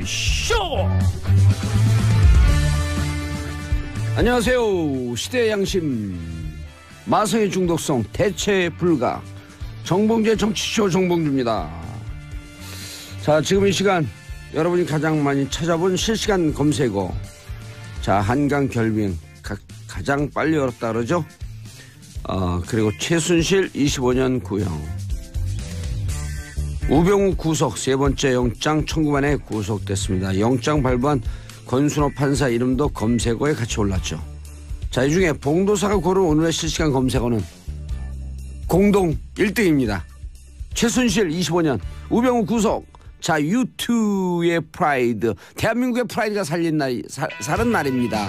쇼! 안녕하세요. 시대의 양심 마성의 중독성 대체 불가 정봉재 정치쇼 정봉주입니다. 자, 지금 이 시간 여러분이 가장 많이 찾아본 실시간 검색어, 자, 한강 결빙 가장 빨리 열었다 그러죠. 그리고 최순실 25년 구형, 우병우 구속 세 번째 영장 청구 만에 구속됐습니다. 영장 발부한 권순호 판사 이름도 검색어에 같이 올랐죠. 자, 이 중에 봉도사가 고른 오늘의 실시간 검색어는 공동 1등입니다. 최순실 25년, 우병우 구속. 자, 유튜의 프라이드, 대한민국의 프라이드가 살은 날입니다.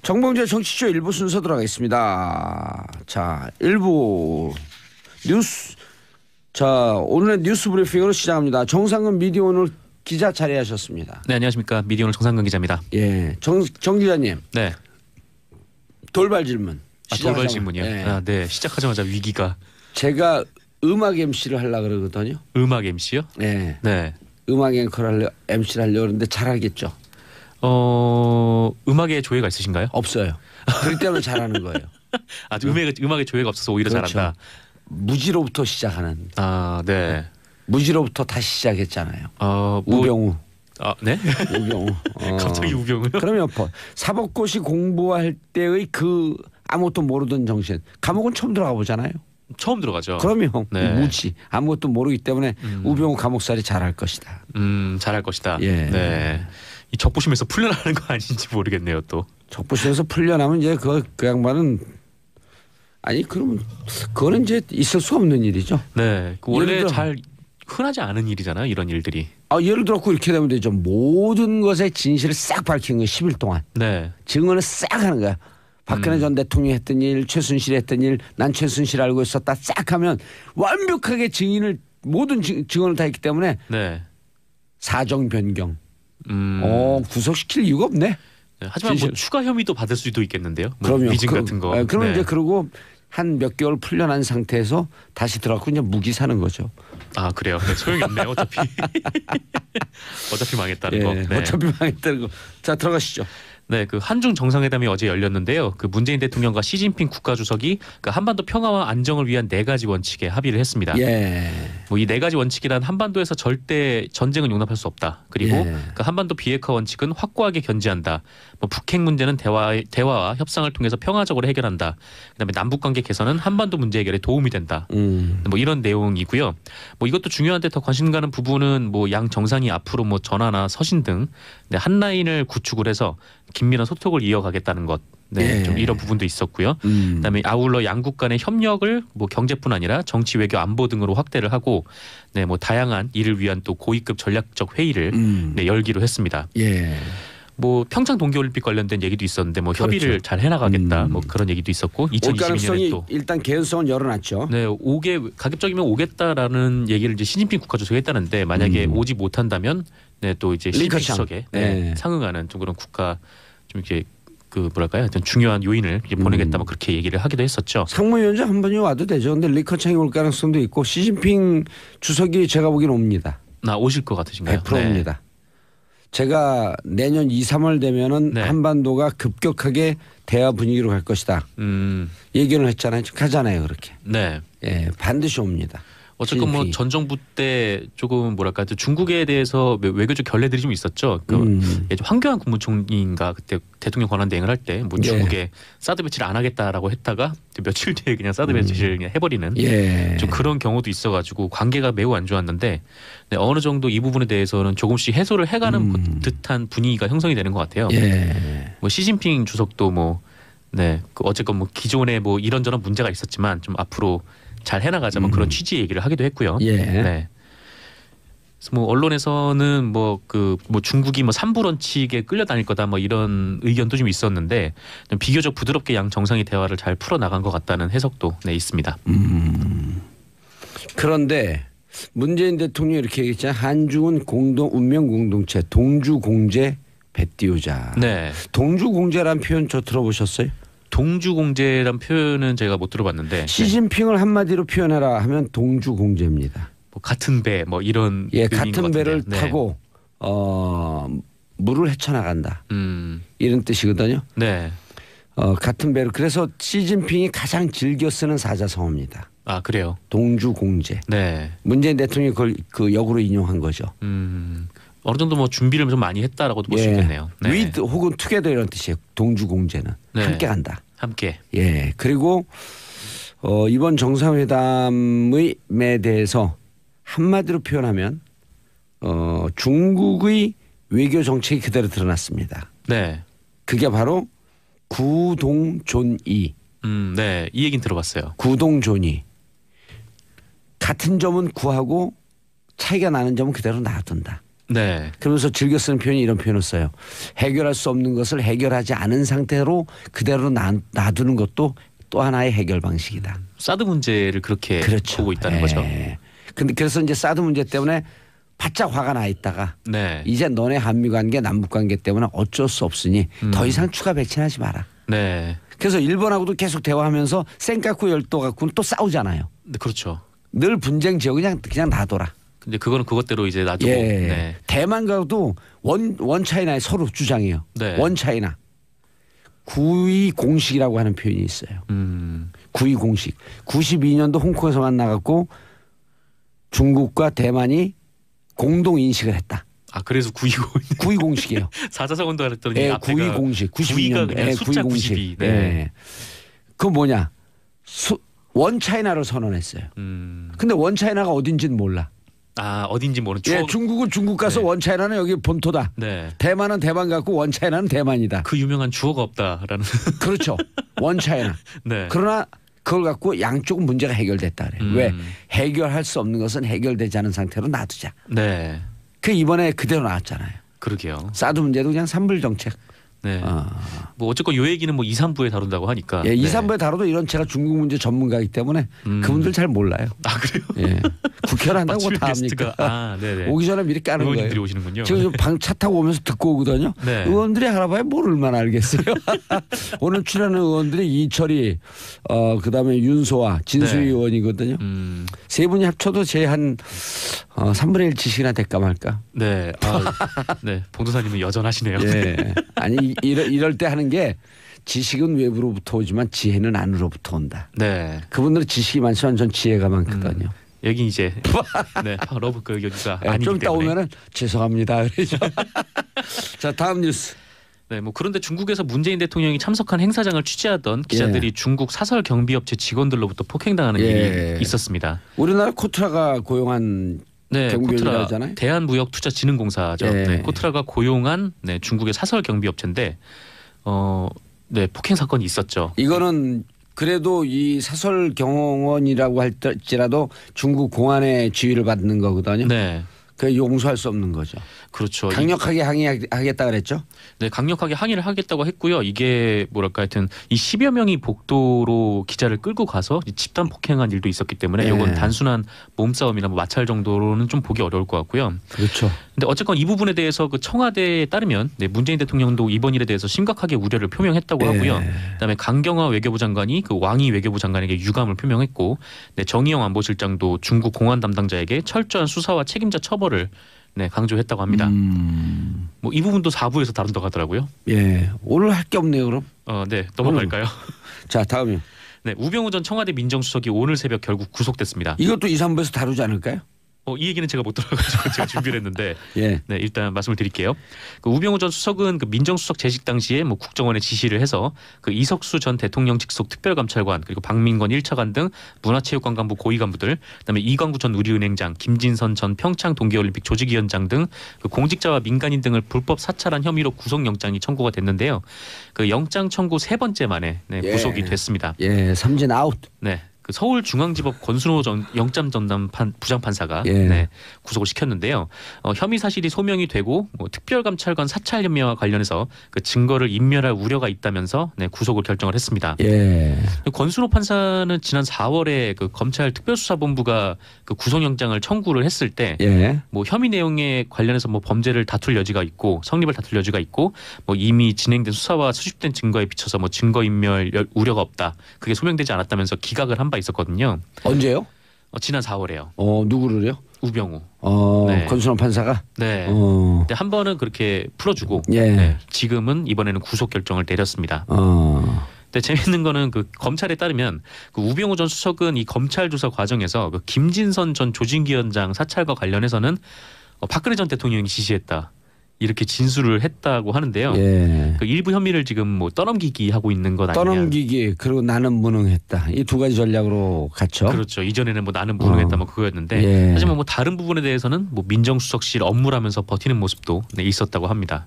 정봉재 정치쇼 1부 순서 들어가겠습니다. 자, 1부 뉴스. 자, 오늘의 뉴스 브리핑으로 시작합니다. 정상근 미디어오늘 기자 자리하셨습니다. 네, 안녕하십니까. 미디어오늘 정상근 기자입니다. 예, 정 기자님. 네. 돌발 질문. 돌발 질문이요? 네. 네. 시작하자마자 위기가. 제가 음악 MC를 하려고 그러거든요. 음악 MC요? 네. 네. 음악 앵커를 MC를 하려고 그러는데 잘하겠죠? 음악에 조예가 있으신가요? 없어요. 그렇기 때문에 잘하는 거예요. 아, 음악에 조예가 없어서 오히려 그렇죠. 잘한다. 무지로부터 시작하는. 아, 네. 무지로부터 다시 시작했잖아요. 뭐, 우병우. 아, 네? 우병우. 갑자기 우병우요? 그러면 사법고시 공부할 때의 그 아무것도 모르던 정신. 감옥은 처음 들어가 보잖아요. 처음 들어가죠. 그러면 네. 무지. 아무것도 모르기 때문에 우병우 감옥살이 잘할 것이다. 잘할 것이다. 예. 네. 이 적부심에서 풀려나는 거 아닌지 모르겠네요, 또. 적부심에서 풀려나면 이제 그 양반은 아니, 그러면 그거는 이제 있을 수 없는 일이죠. 네. 원래 잘 흔하지 않은 일이잖아요, 이런 일들이. 예를 들어 이렇게 되면 되죠. 모든 것의 진실을 싹 밝히는 거예요. 10일 동안. 네. 증언을 싹 하는 거야. 박근혜 전 대통령이 했던 일, 최순실이 했던 일, 난 최순실 알고 있었다 싹 하면 완벽하게 모든 증언을 다 했기 때문에 네. 사정 변경. 구속시킬 이유가 없네. 네, 하지만 뭐 추가 혐의도 받을 수도 있겠는데요. 뭐 그럼요. 위증 같은 거. 그러면 네. 이제 그러고 한 몇 개월 풀려난 상태에서 다시 들어가고 이제 무기 사는 거죠. 아, 그래요. 네, 소용이 없네요. 어차피 망했다는 거. 네. 어차피 망했다는 거. 자, 들어가시죠. 네, 그 한중 정상회담이 어제 열렸는데요. 그 문재인 대통령과 시진핑 국가주석이 그 한반도 평화와 안정을 위한 4가지 원칙에 합의를 했습니다. 예. 뭐 이 4가지 원칙이란 한반도에서 절대 전쟁은 용납할 수 없다. 그리고 그 한반도 비핵화 원칙은 확고하게 견지한다. 뭐 북핵 문제는 대화와 협상을 통해서 평화적으로 해결한다. 그다음에 남북 관계 개선은 한반도 문제 해결에 도움이 된다. 뭐 이런 내용이고요. 뭐 이것도 중요한데 더 관심 가는 부분은 뭐 양 정상이 앞으로 뭐 전화나 서신 등 한 라인을 구축을 해서 긴밀한 소통을 이어가겠다는 것. 네, 좀 이런 부분도 있었고요. 그다음에 아울러 양국 간의 협력을 뭐 경제뿐 아니라 정치, 외교, 안보 등으로 확대를 하고, 네, 뭐 다양한 이를 위한 또 고위급 전략적 회의를 네, 열기로 했습니다. 예. 뭐 평창 동계올림픽 관련된 얘기도 있었는데 뭐 협의를 잘 해나가겠다, 뭐 그런 얘기도 있었고, 2022년에 또 일단 개연성은 열어놨죠. 네, 가급적이면 오겠다라는 얘기를 이제 시진핑 국가주석이 했다는데 만약에 오지 못한다면, 네, 또 이제 시진핑 주석에 상응하는 좀 그런 국가 좀 이렇게 그 뭐랄까요, 하여튼 중요한 요인을 이제 보내겠다, 뭐 그렇게 얘기를 하기도 했었죠. 상무위원장 한 번이 와도 되죠. 근데 리커창이 올 가능성도 있고 시진핑 주석이 제가 보기엔 옵니다. 오실 것 같으신가요? 100%입니다. 네. 제가 내년 2, 3월 되면은 한반도가 급격하게 대화 분위기로 갈 것이다. 얘기를 했잖아요. 가잖아요, 그렇게. 네. 예, 반드시 옵니다. 어쨌건 뭐 전 정부 때 조금 뭐랄까 중국에 대해서 외교적 결례들이 좀 있었죠. 황교안 국무총리인가 그때 대통령 권한 대행을 할 때 뭐 중국에 사드 배치를 안 하겠다라고 했다가 며칠 뒤에 그냥 사드 배치를 그냥 해버리는 좀 그런 경우도 있어가지고 관계가 매우 안 좋았는데, 네, 어느 정도 이 부분에 대해서는 조금씩 해소를 해가는 듯한 분위기가 형성이 되는 것 같아요. 뭐 시진핑 주석도 뭐 네, 어쨌건 뭐 기존에 뭐 이런저런 문제가 있었지만 좀 앞으로 잘 해나가자, 뭐 그런 취지 얘기를 하기도 했고요. 네. 그래서 뭐 언론에서는 뭐 중국이 뭐 삼불원칙에 끌려다닐 거다, 뭐 이런 의견도 좀 있었는데 좀 비교적 부드럽게 양 정상이 대화를 잘 풀어 나간 것 같다는 해석도 있습니다. 그런데 문재인 대통령이 이렇게 얘기했잖아요. 한중은 운명 공동체, 동주공제 배띄우자. 네. 동주공제란 표현 저 들어보셨어요? 동주공제란 표현은 제가 못 들어봤는데, 시진핑을 한마디로 표현해라 하면 동주공제입니다. 뭐 같은 배 뭐 이런 같은 배를 타고 물을 헤쳐나간다. 이런 뜻이거든요. 네. 같은 배로 그래서 시진핑이 가장 즐겨 쓰는 사자성어입니다. 아 그래요. 동주공제. 네. 문재인 대통령이 그걸 그 역으로 인용한 거죠. 어느 정도 뭐 준비를 좀 많이 했다라고도 볼 수 있겠네요. 네. with 혹은 together 이런 뜻이에요. 동주공제는 네. 함께 간다. 함께. 예. 그리고 이번 정상회담에 대해서 한마디로 표현하면 중국의 외교 정책이 그대로 드러났습니다. 네. 그게 바로 구동존이. 네. 이 얘기는 들어봤어요. 구동존이. 같은 점은 구하고 차이가 나는 점은 그대로 놔둔다. 네. 그러면서 즐겨 쓰는 표현이 이런 표현을 써요. 해결할 수 없는 것을 해결하지 않은 상태로 그대로 놔두는 것도 또 하나의 해결 방식이다. 사드 문제를 그렇게 그렇죠. 보고 있다는 거죠. 근데 그래서 이제 사드 문제 때문에 바짝 화가 나 있다가 네. 이제 너네 한미 관계 남북 관계 때문에 어쩔 수 없으니 더 이상 추가 배치하지 마라. 네. 그래서 일본하고도 계속 대화하면서 센카쿠 열도 갖고는 또 싸우잖아요. 네, 그렇죠. 늘 분쟁 지역 그냥 놔둬라. 근데 그거는 그것대로 이제 놔두고. 예. 네. 대만과도 원 차이나의 서로 주장이에요. 네. 원 차이나. 구이 공식이라고 하는 표현이 있어요. 구이 공식. 92년도 홍콩에서 만나갖고 중국과 대만이 공동 인식을 했다. 아 그래서 920 구이 공식이에요. 사자성어도 알았더니 예, 앞에가 구이 공식. 92가 92년. 그냥 숫자 92. 네. 예. 그 뭐냐? 원 차이나를 선언했어요. 근데 원 차이나가 어딘지는 몰라. 아 어딘지 모르는 추억. 예, 중국은 중국 가서 네. 원 차이나는 여기 본토다. 네. 대만은 대만 갖고 원 차이나는 대만이다. 그 유명한 주어가 없다라는. 그렇죠. 원 차이나. 네. 그러나 그걸 갖고 양쪽은 문제가 해결됐다 그래요. 왜? 해결할 수 없는 것은 해결되지 않은 상태로 놔두자. 네. 그 이번에 그대로 나왔잖아요. 그러게요. 사드 문제도 그냥 산불 정책. 네. 뭐 어쨌건 요 얘기는 뭐 2, 3부에 다룬다고 하니까. 예, 2, 네. 3부에 다뤄도 이런 제가 중국 문제 전문가이기 때문에 그분들 잘 몰라요. 아 그래요? 예. 국회를 한다고 맞춤 다 합니까? 게스트가 아, 네네. 오기 전에 미리 까는 의원님들이 거예요. 오시는군요. 지금 방 차 타고 오면서 듣고 오거든요. 네. 의원들이 알아봐야 뭘 얼마나 알겠어요. 오늘 출연하는 의원들이 이철이 그다음에 윤소아 진수희 네. 의원이거든요. 세 분이 합쳐도 제 한 3분의 1 지식이나 될까 말까. 네. 네. 봉도사님은 여전하시네요. 예. 아니 이럴 때 하는 게 지식은 외부로부터 오지만 지혜는 안으로부터 온다. 네. 그분들은 지식이 많지만 전 지혜가 많거든요. 여기 이제 네. 러브 그 여기가 예, 아니기 좀 이따 때문에. 오면은 죄송합니다. 그러죠. 자 다음 뉴스. 네, 뭐 그런데 중국에서 문재인 대통령이 참석한 행사장을 취재하던 기자들이 중국 사설 경비업체 직원들로부터 폭행당하는 일이 있었습니다. 우리나라 코트라가 고용한 네, 코트라 경비원이잖아요. 대한무역투자진흥공사죠. 네, 코트라가 고용한 네, 중국의 사설 경비업체인데 네, 폭행 사건이 있었죠. 이거는 그래도 이 사설 경원이라고 할지라도 중국 공안의 지휘를 받는 거거든요. 네. 그 용서할 수 없는 거죠. 그렇죠. 강력하게 항의하겠다 그랬죠. 네, 강력하게 항의를 하겠다고 했고요. 이게 뭐랄까 하여튼 이 10여 명이 복도로 기자를 끌고 가서 집단 폭행한 일도 있었기 때문에 이건 단순한 몸싸움이나 뭐 마찰 정도로는 좀 보기 어려울 것 같고요. 그렇죠. 근데 어쨌건 이 부분에 대해서 그 청와대에 따르면 네, 문재인 대통령도 이번 일에 대해서 심각하게 우려를 표명했다고 하고요. 그다음에 강경화 외교부 장관이 그 왕이 외교부 장관에게 유감을 표명했고, 네, 정의영 안보실장도 중국 공안 담당자에게 철저한 수사와 책임자 처벌을 네, 강조했다고 합니다. 뭐 이 부분도 4부에서 다룬다고 하더라고요. 예, 오늘 할 게 없네요, 그럼. 네, 넘어갈까요? 자, 다음이요. 네, 우병우 전 청와대 민정수석이 오늘 새벽 결국 구속됐습니다. 이것도 2, 3부에서 다루지 않을까요? 이 얘기는 제가 못 들어가지고 제가 준비를 했는데 예. 네, 일단 말씀을 드릴게요. 그 우병우 전 수석은 그 민정수석 재직 당시에 뭐 국정원에 지시를 해서 그 이석수 전 대통령 직속 특별감찰관 그리고 박민건 1차관 등 문화체육관광부 고위 간부들, 그다음에 이광구 전 우리은행장, 김진선 전 평창 동계올림픽 조직위원장 등 그 공직자와 민간인 등을 불법 사찰한 혐의로 구속영장이 청구가 됐는데요. 그 영장 청구 세 번째 만에 네, 구속이 됐습니다. 예, 삼진 아웃. 네. 그 서울중앙지법 권순호 영장 전담 부장판사가 예. 네, 구속을 시켰는데요. 혐의 사실이 소명이 되고 뭐 특별감찰관 사찰 혐의와 관련해서 그 증거를 인멸할 우려가 있다면서 네, 구속을 결정을 했습니다. 예. 권순호 판사는 지난 4월에 그 검찰 특별수사본부가 그 구속영장을 청구를 했을 때 예. 뭐 혐의 내용에 관련해서 뭐 범죄를 다툴 여지가 있고 성립을 다툴 여지가 있고 뭐 이미 진행된 수사와 수집된 증거에 비춰서 뭐 증거인멸 우려가 없다. 그게 소명되지 않았다면서 기각을 한 바 있었거든요. 언제요? 지난 4월에요. 누구를요? 우병우. 네. 권순원 판사가. 네. 근데 한 번은 그렇게 풀어주고 예. 네. 지금은 이번에는 구속 결정을 내렸습니다. 근데 재밌는 거는 그 검찰에 따르면 그 우병우 전 수석은 이 검찰 조사 과정에서 그 김진선 전 조직위원장 사찰과 관련해서는 박근혜 전 대통령이 지시했다. 이렇게 진술을 했다고 하는데요. 예. 그 일부 혐의를 지금 뭐 떠넘기기 하고 있는 것 아니냐. 떠넘기기 그리고 나는 무능했다. 이 두 가지 전략으로 갔죠. 그렇죠. 이전에는 뭐 나는 무능했다 뭐 그거였는데 예. 하지만 뭐 다른 부분에 대해서는 뭐 민정수석실 업무라면서 버티는 모습도 네, 있었다고 합니다.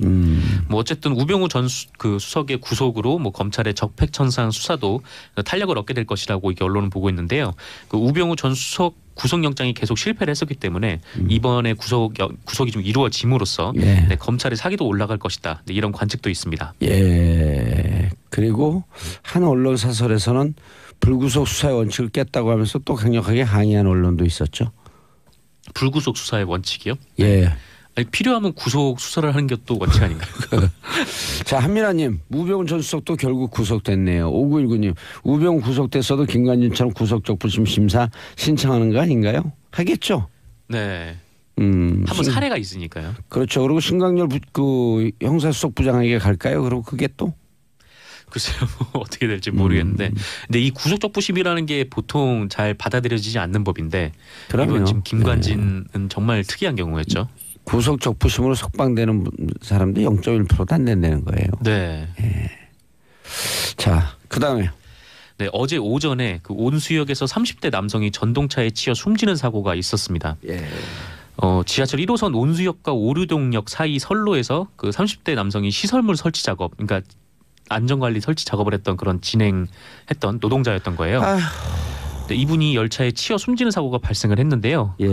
뭐 어쨌든 우병우 전 수석의 구속으로 뭐 검찰의 적폐청산 수사도 탄력을 얻게 될 것이라고 이게 언론은 보고 있는데요. 그 우병우 전 수석 구속영장이 계속 실패를 했었기 때문에 이번에 구속이 좀 이루어짐으로써 예. 네, 검찰의 사기도 올라갈 것이다. 네, 이런 관측도 있습니다. 예. 그리고 한 언론 사설에서는 불구속 수사의 원칙을 깼다고 하면서 또 강력하게 항의한 언론도 있었죠. 불구속 수사의 원칙이요? 예. 아니, 필요하면 구속 수사를 하는 게 또 원칙 아닌가요? 자, 한민아님, 우병우 전 수석도 결국 구속됐네요. 5919님, 우병우 구속됐어도 김관진처럼 구속적부심 심사 신청하는 거 아닌가요? 하겠죠. 네. 한번 사례가 있으니까요. 그렇죠. 그리고 신광열 그 형사수석부장에게 갈까요? 그리고 그게 또 글쎄요, 뭐 어떻게 될지 모르겠는데, 근데 이 구속적부심이라는 게 보통 잘 받아들여지지 않는 법인데, 그럼요. 이건 지금 김관진은 정말 특이한 경우였죠. 구속적부심으로 석방되는 사람도 0.1%도 안 된다는 거예요. 네. 예. 자, 그 다음에. 네, 어제 오전에 그 온수역에서 30대 남성이 전동차에 치여 숨지는 사고가 있었습니다. 예. 지하철 1호선 온수역과 오류동역 사이 선로에서 그 30대 남성이 시설물 설치 작업, 그러니까 안전관리 설치 작업을 했던 그런 진행했던 노동자였던 거예요. 네, 이분이 열차에 치여 숨지는 사고가 발생을 했는데요. 예.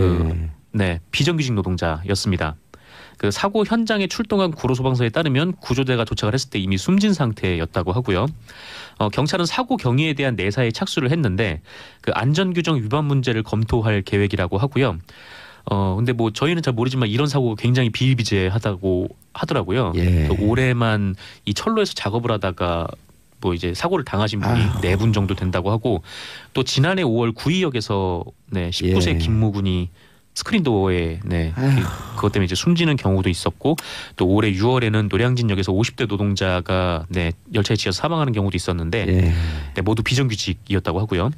네, 비정규직 노동자였습니다. 그 사고 현장에 출동한 구로소방서에 따르면 구조대가 도착을 했을 때 이미 숨진 상태였다고 하고요. 경찰은 사고 경위에 대한 내사에 착수를 했는데 그 안전규정 위반 문제를 검토할 계획이라고 하고요. 근데 뭐 저희는 잘 모르지만 이런 사고가 굉장히 비일비재하다고 하더라고요. 예. 올해만 이 철로에서 작업을 하다가 뭐 이제 사고를 당하신 분이 4분 정도 된다고 하고 또 지난해 5월 구의역에서 네, 19세 예. 김모군이 스크린도어에 네, 그것 때문에 이제 숨지는 경우도 있었고 또 올해 6월에는 노량진역에서 50대 노동자가 네, 열차에 치여서 사망하는 경우도 있었는데 예. 네, 모두 비정규직이었다고 하고요.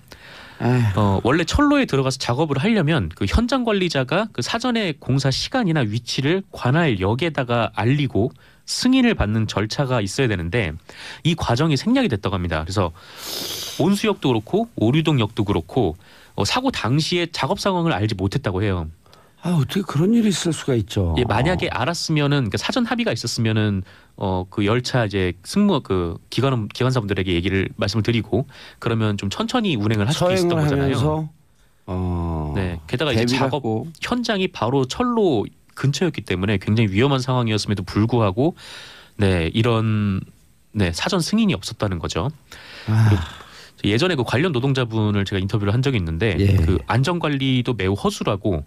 원래 철로에 들어가서 작업을 하려면 그 현장 관리자가 그 사전에 공사 시간이나 위치를 관할 역에다가 알리고 승인을 받는 절차가 있어야 되는데 이 과정이 생략이 됐다고 합니다. 그래서 온수역도 그렇고 오류동역도 그렇고 사고 당시에 작업 상황을 알지 못했다고 해요. 어떻게 그런 일이 있을 수가 있죠. 예, 만약에 알았으면은 그러니까 사전 합의가 있었으면은 그 열차 이제 승무 그 기관사분들에게 말씀을 드리고 그러면 좀 천천히 운행을 할 수 있었던 거잖아요. 네, 게다가 이제 작업 현장이 바로 철로 근처였기 때문에 굉장히 위험한 상황이었음에도 불구하고 네 이런 네 사전 승인이 없었다는 거죠. 예전에 그 관련 노동자분을 제가 인터뷰를 한 적이 있는데 예. 그 안전관리도 매우 허술하고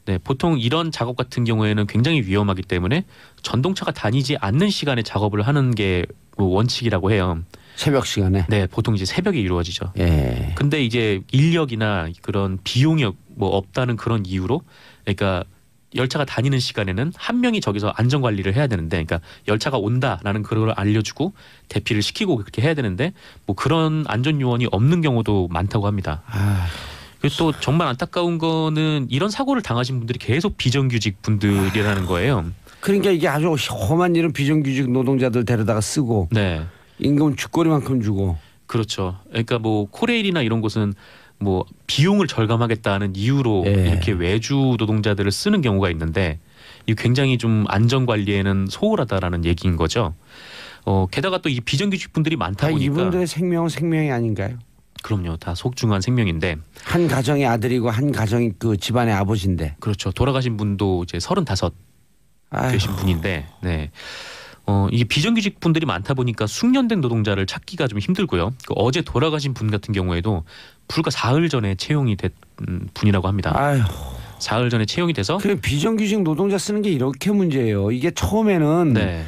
네, 보통 이런 작업 같은 경우에는 굉장히 위험하기 때문에 전동차가 다니지 않는 시간에 작업을 하는 게 원칙이라고 해요. 새벽 시간에? 네, 보통 이제 새벽에 이루어지죠. 예. 근데 이제 인력이나 그런 비용이 뭐 없다는 그런 이유로 그러니까 열차가 다니는 시간에는 한 명이 저기서 안전 관리를 해야 되는데 그러니까 열차가 온다라는 그걸 알려주고 대피를 시키고 그렇게 해야 되는데 뭐 그런 안전 요원이 없는 경우도 많다고 합니다. 그리고 또 정말 안타까운 거는 이런 사고를 당하신 분들이 계속 비정규직 분들이라는 거예요. 그러니까 이게 아주 험한 일은 비정규직 노동자들 데려다가 쓰고 네. 임금 쥐꼬리만큼 주고. 그렇죠. 그러니까 뭐 코레일이나 이런 곳은 뭐 비용을 절감하겠다는 이유로 예. 이렇게 외주 노동자들을 쓰는 경우가 있는데 이 굉장히 좀 안전 관리에는 소홀하다라는 얘기인 거죠. 게다가 또 이 비정규직 분들이 많다 보니까 이분들의 생명은 생명이 아닌가요? 그럼요. 다 소중한 생명인데 한 가정의 아들이고 한 가정이 그 집안의 아버지인데. 그렇죠. 돌아가신 분도 이제 35 되신 분인데 네. 이게 비정규직 분들이 많다 보니까 숙련된 노동자를 찾기가 좀 힘들고요. 어제 돌아가신 분 같은 경우에도 불과 사흘 전에 채용이 된 분이라고 합니다. 사흘 전에 채용이 돼서 그래 비정규직 노동자 쓰는 게 이렇게 문제예요. 이게 처음에는 네.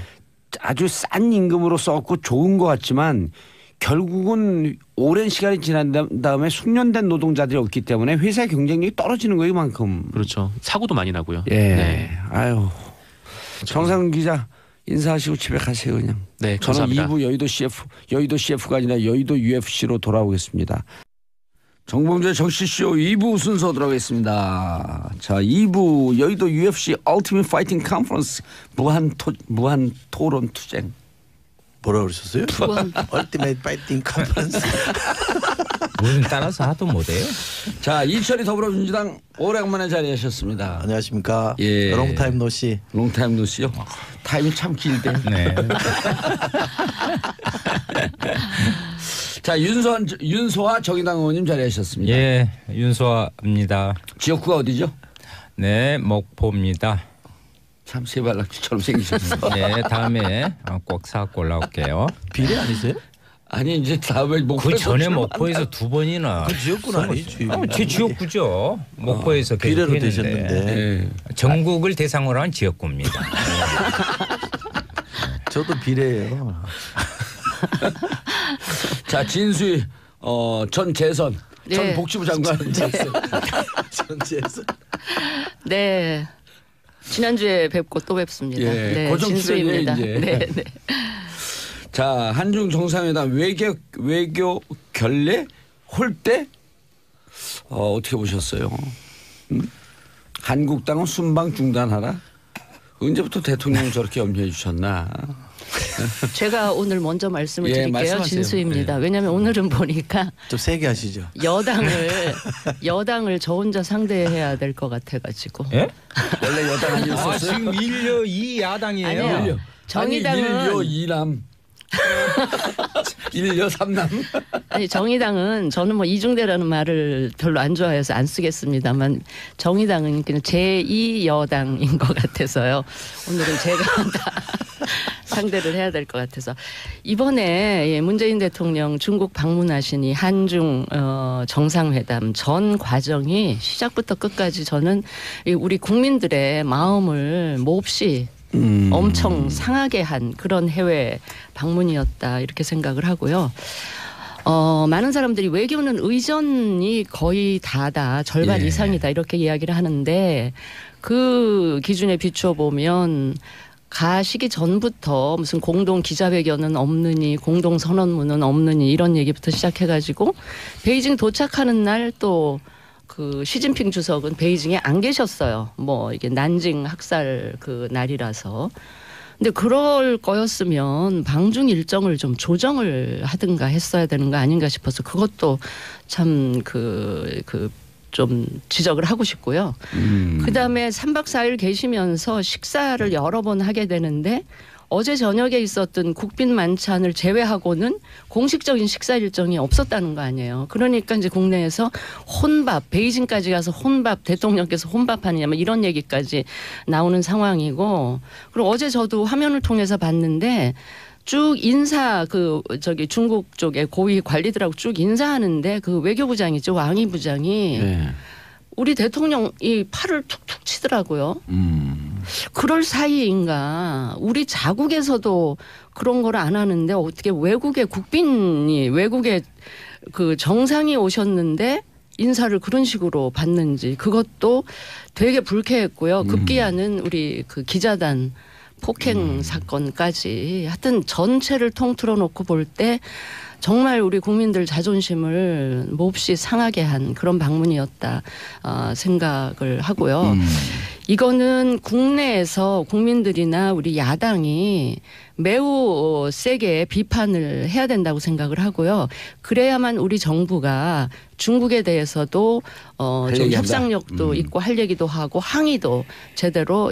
아주 싼 임금으로 썼고 좋은 것 같지만 결국은 오랜 시간이 지난 다음에 숙련된 노동자들이 없기 때문에 회사의 경쟁력이 떨어지는 거예요, 이만큼. 그렇죠. 사고도 많이 나고요. 예. 네. 아유. 정상근 기자 인사하시고 집에 가세요 그냥. 네, 저는 감사합니다. 2부 여의도 CF가 아니라 여의도 UFC로 돌아오겠습니다. 정봉재 정치쇼 2부 순서 들어가겠습니다. 자, 2부 여의도 UFC Ultimate Fighting Conference 무한 토론 투쟁. 뭐라 그러셨어요? 얼티메이트 파이팅 컨퍼런스. 무슨 따라서 하도 못해요? 자, 이철이 더불어민주당 오래간만에 자리하셨습니다. 안녕하십니까. 예. 롱타임 노씨. 롱타임 노씨요? 타임이 참 길대. 네. 자, 윤소아 정의당 의원님 자리하셨습니다. 예, 윤소아입니다. 지역구가 어디죠? 네, 목포입니다. 참 세발낙지처럼 생기셨어. 네, 다음에 꼭 사고 올라올게요. 비례 아니세요? 아니 이제 다음에 목포. 그 전에 목포에서 두 번이나. 그 지역구는 아니지. 제 지역구죠. 목포에서 계속 비례로 했는데. 되셨는데. 네. 전국을 대상으로 한 지역구입니다. 저도 비례예요. 자, 진수희 전 재선 네. 전 복지부 장관. 전체에서. 네. 지난주에 뵙고 또 뵙습니다. 예, 네, 고정 진수입니다. 출연이에요, 이제. 네, 네. 자, 한중 정상회담 외교 결례 홀대 어떻게 보셨어요? 한국당은 순방 중단하라. 언제부터 대통령이 저렇게 염려해 주셨나? 제가 오늘 먼저 말씀을 예, 드릴게요. 말씀하세요. 진수입니다. 왜냐하면 오늘은 보니까 좀 세게 하시죠. 여당을 저 혼자 상대해야 될 것 같아가지고. 예? 원래 여당 아니었었어요? 지금 1려 2야당이에요. 아니요. 정의당은 아니, 1여 2남 1여 3남. 아니 정의당은 저는 뭐 이중대라는 말을 별로 안 좋아해서 안 쓰겠습니다만 정의당은 그냥 제2여당인 것 같아서요. 오늘은 제가 다 상대를 해야 될 것 같아서 이번에 문재인 대통령 중국 방문하시니 한중 정상회담 전 과정이 시작부터 끝까지 저는 우리 국민들의 마음을 몹시 엄청 상하게 한 그런 해외 방문이었다 이렇게 생각을 하고요. 많은 사람들이 외교는 의전이 거의 다다 절반 예. 이상이다 이렇게 이야기를 하는데 그 기준에 비추어 보면 가시기 전부터 무슨 공동 기자회견은 없느니 공동 선언문은 없느니 이런 얘기부터 시작해가지고 베이징 도착하는 날 또 그 시진핑 주석은 베이징에 안 계셨어요. 뭐 이게 난징 학살 그 날이라서. 근데 그럴 거였으면 방중 일정을 좀 조정을 하든가 했어야 되는 거 아닌가 싶어서 그것도 참 좀 지적을 하고 싶고요. 그다음에 3박 4일 계시면서 식사를 여러 번 하게 되는데 어제 저녁에 있었던 국빈 만찬을 제외하고는 공식적인 식사 일정이 없었다는 거 아니에요. 그러니까 이제 국내에서 혼밥, 베이징까지 가서 혼밥, 대통령께서 혼밥하느냐 뭐 이런 얘기까지 나오는 상황이고 그리고 어제 저도 화면을 통해서 봤는데 쭉 인사 중국 쪽에 고위 관리들하고 쭉 인사하는데 그 외교부장이죠. 왕이 부장이 네. 우리 대통령이 팔을 툭툭 치더라고요. 그럴 사이인가. 우리 자국에서도 그런 걸 안 하는데 어떻게 외국의 국빈이 외국의 그 정상이 오셨는데 인사를 그런 식으로 받는지 그것도 되게 불쾌했고요. 급기야는 우리 그 기자단 폭행 사건까지 하여튼 전체를 통틀어 놓고 볼 때 정말 우리 국민들 자존심을 몹시 상하게 한 그런 방문이었다 생각을 하고요. 이거는 국내에서 국민들이나 우리 야당이 매우 세게 비판을 해야 된다고 생각을 하고요. 그래야만 우리 정부가 중국에 대해서도 좀 협상력도 있고 할 얘기도 하고 항의도 제대로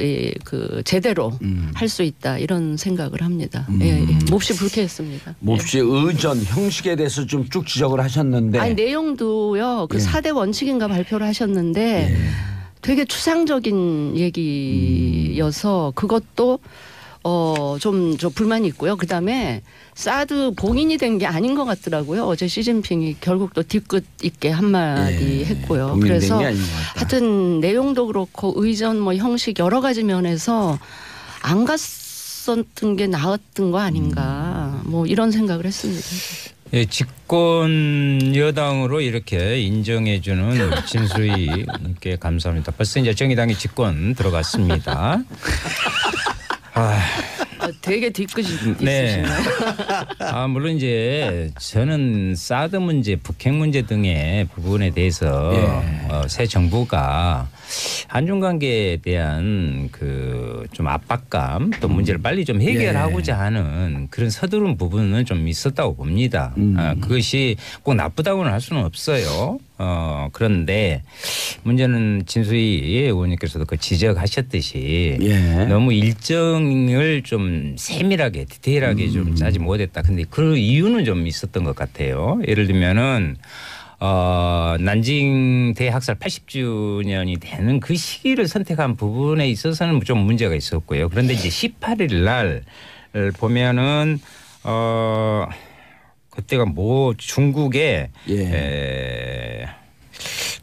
할 수 있다 이런 생각을 합니다. 예, 몹시 불쾌했습니다. 몹시 의전 형식에 대해서 좀 쭉 지적을 하셨는데. 아니 내용도요. 그 4대 원칙인가 발표를 하셨는데 되게 추상적인 얘기여서 그것도 좀 불만이 있고요. 그다음에 사드 봉인이 된 게 아닌 것 같더라고요. 어제 시진핑이 결국 또 뒤끝 있게 한마디 했고요. 그래서 하여튼 내용도 그렇고 의전 뭐 형식 여러 가지 면에서 안 갔었던 게 나았던 거 아닌가 뭐 이런 생각을 했습니다. 예, 집권 여당으로 이렇게 인정해주는 진수희님께 감사합니다. 벌써 이제 정의당이 집권 들어갔습니다. 되게 뒤끝이 네. 있으시네요. 물론 이제 저는 사드 문제, 북핵 문제 등의 부분에 대해서 새 정부가 한중 관계에 대한 그 좀 압박감 또 문제를 빨리 좀 해결하고자 하는 그런 서두른 부분은 좀 있었다고 봅니다. 그것이 꼭 나쁘다고는 할 수는 없어요. 그런데 문제는 진수희 의원님께서도 그 지적하셨듯이 너무 일정을 좀 세밀하게 디테일하게 좀 짜지 못했다. 근데 그 이유는 좀 있었던 것 같아요. 예를 들면은 난징 대학살 80주년이 되는 그 시기를 선택한 부분에 있어서는 좀 문제가 있었고요. 그런데 이제 18일 날 보면은 그때가 뭐 중국에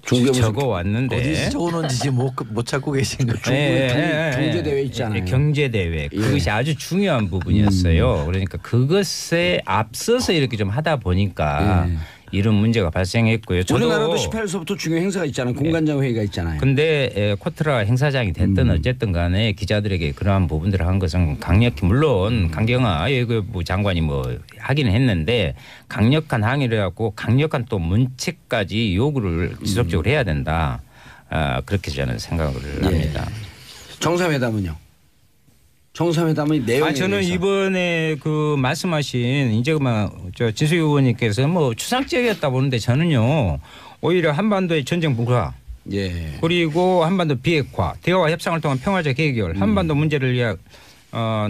중국에 적어 왔는데 어디서 적어놓은지 지금 못 찾고 계신 거예요. 경제대회 있잖아요. 경제대회. 그것이 아주 중요한 부분이었어요. 그러니까 그것에 앞서서 이렇게 좀 하다 보니까 이런 문제가 발생했고요. 우리나라도 18일서부터 중요한 행사가 있잖아요. 공관장 회의가 있잖아요. 근데 코트라 행사장이 됐든 어쨌든 간에 기자들에게 그러한 부분들을 한 것은 강력히 물론 강경화 외교부 장관이 뭐 하기는 했는데 강력한 항의를 해갖고 강력한 또 문책까지 요구를 지속적으로 해야 된다. 그렇게 저는 생각을 합니다. 정상회담은요? 정상회담의 내용에 저는 대해서. 이번에 그 말씀하신 이제 저 진수희 의원님께서 뭐 추상적이었다 보는데 저는요 오히려 한반도의 전쟁 불화 그리고 한반도 비핵화 대화와 협상을 통한 평화적 해결 한반도 문제를 위한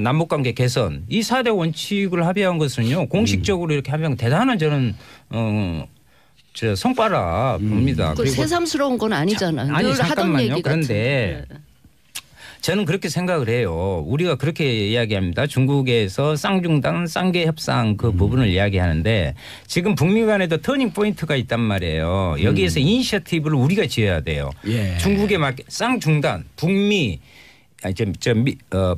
남북관계 개선 이 4대 원칙을 합의한 것은요 공식적으로 이렇게 합의한 대단한 저는 저 성과라 봅니다. 그 새삼스러운 건 아니잖아요. 아니 늘 하던 잠깐만요. 얘기 그런데 저는 그렇게 생각을 해요. 우리가 그렇게 이야기합니다. 중국에서 쌍중단, 쌍계 협상 그 부분을 이야기하는데 지금 북미 간에도 터닝 포인트가 있단 말이에요. 여기에서 이니셔티브를 우리가 지어야 돼요. 중국에 맞게 쌍중단, 북미,